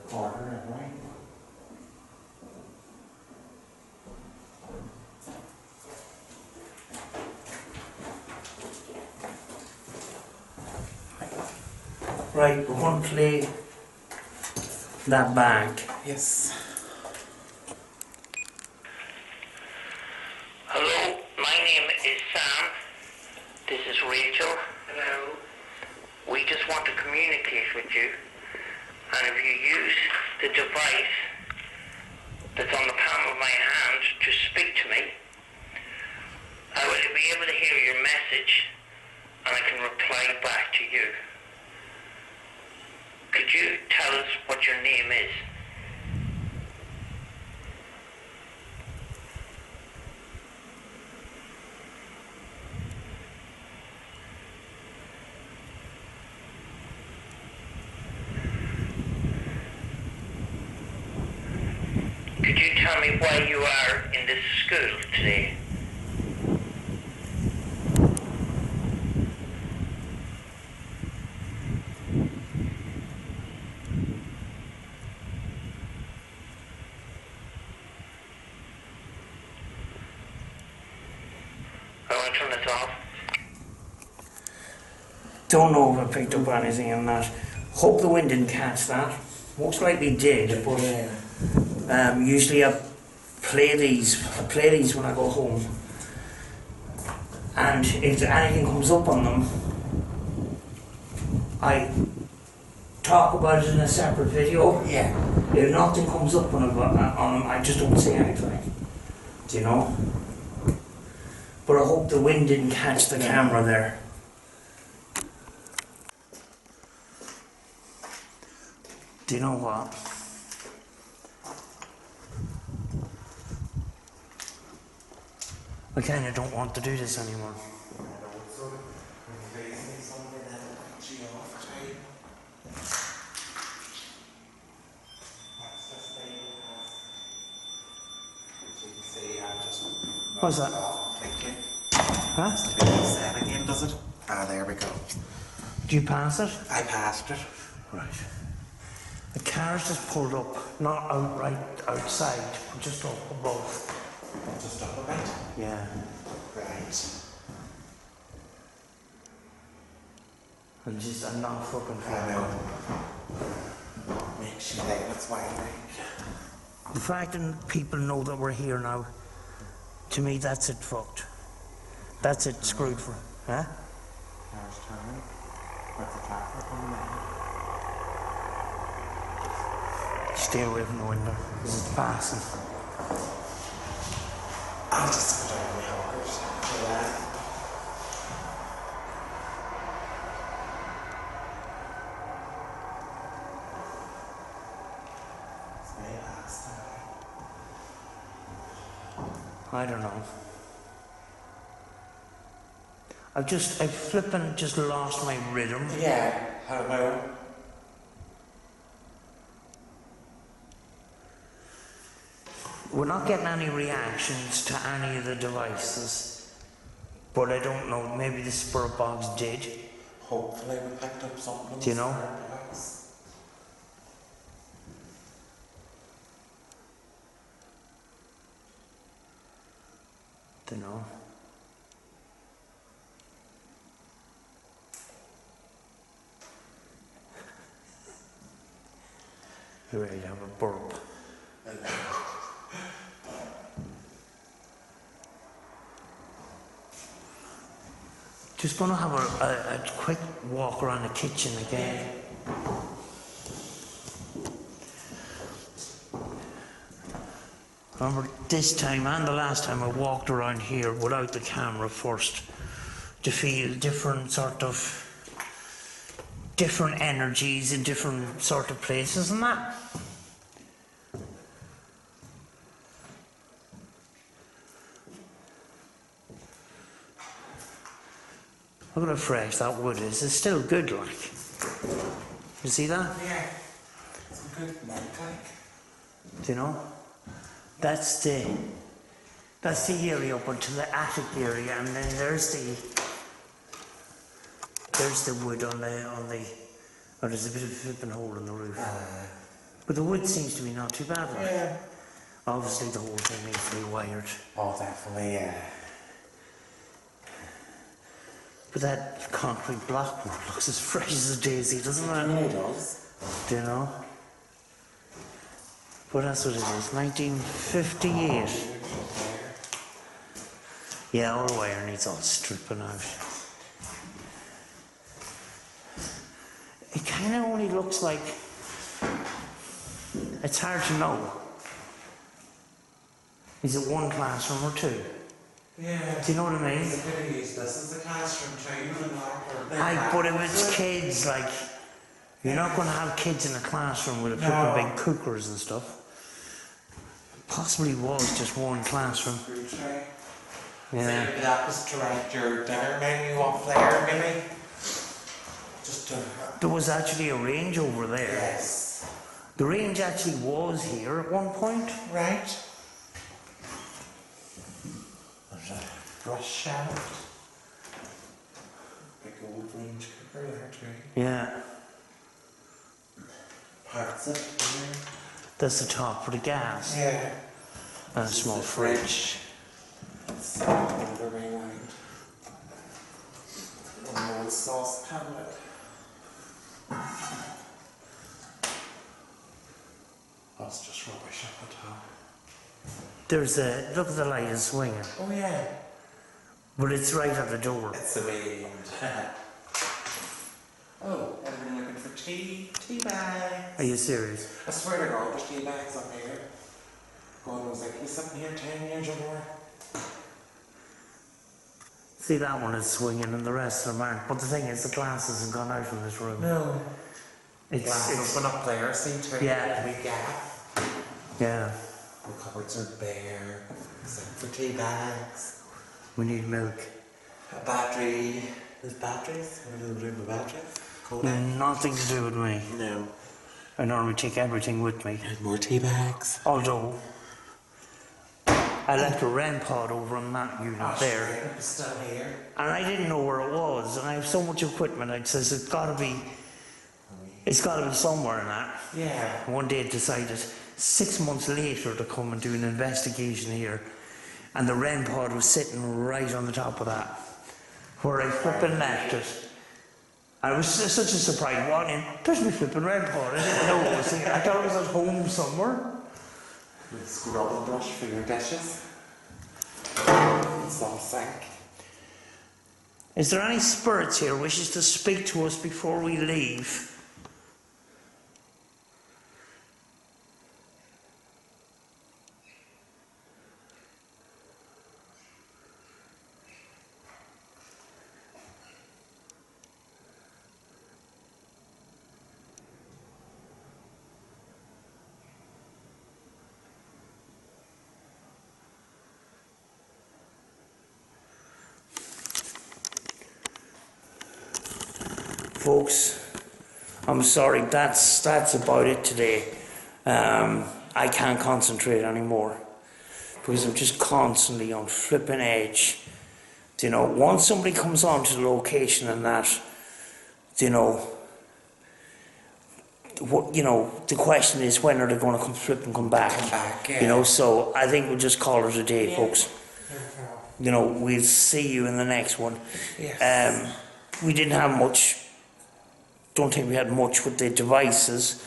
corner, right? Right, we're going to play that back. Yes. Hello, my name is Sam. This is Racheal. Hello. We just want to communicate with you. And if you use the device that's on the palm of my hand to speak to me, I will be able to hear your message and I can reply back to you. Could you tell us what your name is? Could you tell me why you are in this school today? I want to turn this off. Don't know if I picked up anything on that. Hope the wind didn't catch that. Most likely did, but usually I play these when I go home. And if anything comes up on them, I talk about it in a separate video. Yeah. If nothing comes up on them, I just don't say anything. Do you know? But I hope the wind didn't catch the camera there. Do you know what? I kind of don't want to do this anymore. What's that? Huh? That again, does it? Ah, there we go. Do you pass it? I passed it. Right. The car's just pulled up, not outright outside, but just up above. Just up a bit. Yeah. Right. I'm not fucking I know. Makes you think it's wide. The fact that people know that we're here now, to me, that's it fucked. That's it screwed for. Huh? Car's turning. With the traffic on the Stay away from the window. It's passing. I'll just go down the hookers. Yeah. I don't know. I've flippin' just lost my rhythm. Yeah, how about? We're not getting any reactions to any of the devices, but I don't know, maybe the spirit box did. Hopefully we picked up something. Do you know? Don't know. You're ready to have a burp. Just gonna have a quick walk around the kitchen again. Remember this time and the last time I walked around here without the camera first to feel different energies in different sort of places and that. Look at how fresh that wood is. It's still good, like. You see that? Yeah. It's a good neck, like. Do you know? That's the area up until the attic area, and then there's the wood on the there's a bit of a flipping hole in the roof. But the wood seems to be not too bad, like. Yeah. Obviously the whole thing needs to be wired. Oh, definitely, yeah. But that concrete block looks as fresh as a daisy, doesn't it? Yeah, it does. Do you know? But that's what it is, 1958. Yeah, our wire needs all stripping out. It kind of only looks like, it's hard to know. Is it one classroom or two? Yeah. Do you know what I mean? It's a bit of use this as a classroom too, Aye, but if it's kids, like, you're not going to have kids in a classroom with a flipping big cookers and stuff. Possibly was just one classroom. Yeah. Maybe that was to write your dinner menu up there, maybe? Just to... There was actually a range over there. Yes. The range actually was here at one point. Right. There's a Racheal. Big old range cooker there too. Yeah. Parts of it. That's the top for the gas. Yeah. And a small fridge. It's the way around. An old sauce cabinet. That's just rubbish at the top. There's a, look at the light is swinging. Oh yeah. But it's right at the door. It's the way. Oh, everyone looking for tea bags. Are you serious? I swear to God, there's tea bags up here. God was like, he's sitting here 10 years or more. See, that one is swinging and the rest of them aren't. But the thing is, the glass hasn't gone out from this room. No. Glass open up there, see too. Yeah. We gap. Yeah. The cupboards are bare, except for tea bags. We need milk. A battery. There's batteries? What do we do with batteries? Kodak? Nothing to do with me. No. I normally take everything with me. And more tea bags. Although, I left a REM pod over on that unit there. It's still here. And I didn't know where it was, and I have so much equipment, I says it's gotta be somewhere in that. Yeah. One day I decided 6 months later to come and do an investigation here, and the REM pod was sitting right on the top of that, where I flipping left it. And it was such a surprise. There's my flipping REM pod. I didn't know it was here. I thought it was at home somewhere. With a scrubbing brush for your dishes. It's all sink. Is there any spirits here wishes to speak to us before we leave? Folks, I'm sorry, that's about it today. I can't concentrate anymore because I'm just constantly on flipping edge. You know, once somebody comes on to the location and that, you know, the question is when are they going to come flip and come back? Yeah. You know, so I think we'll just call it a day, folks. You know, we'll see you in the next one. Yes. We didn't have much. Don't think we had much with the devices,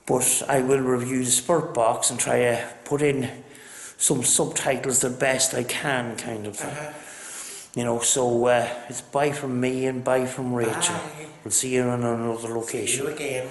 but I will review the Spirit box and try to put in some subtitles the best I can, kind of. You know, so it's bye from me and bye from Racheal. Bye. We'll see you in another location. See you again.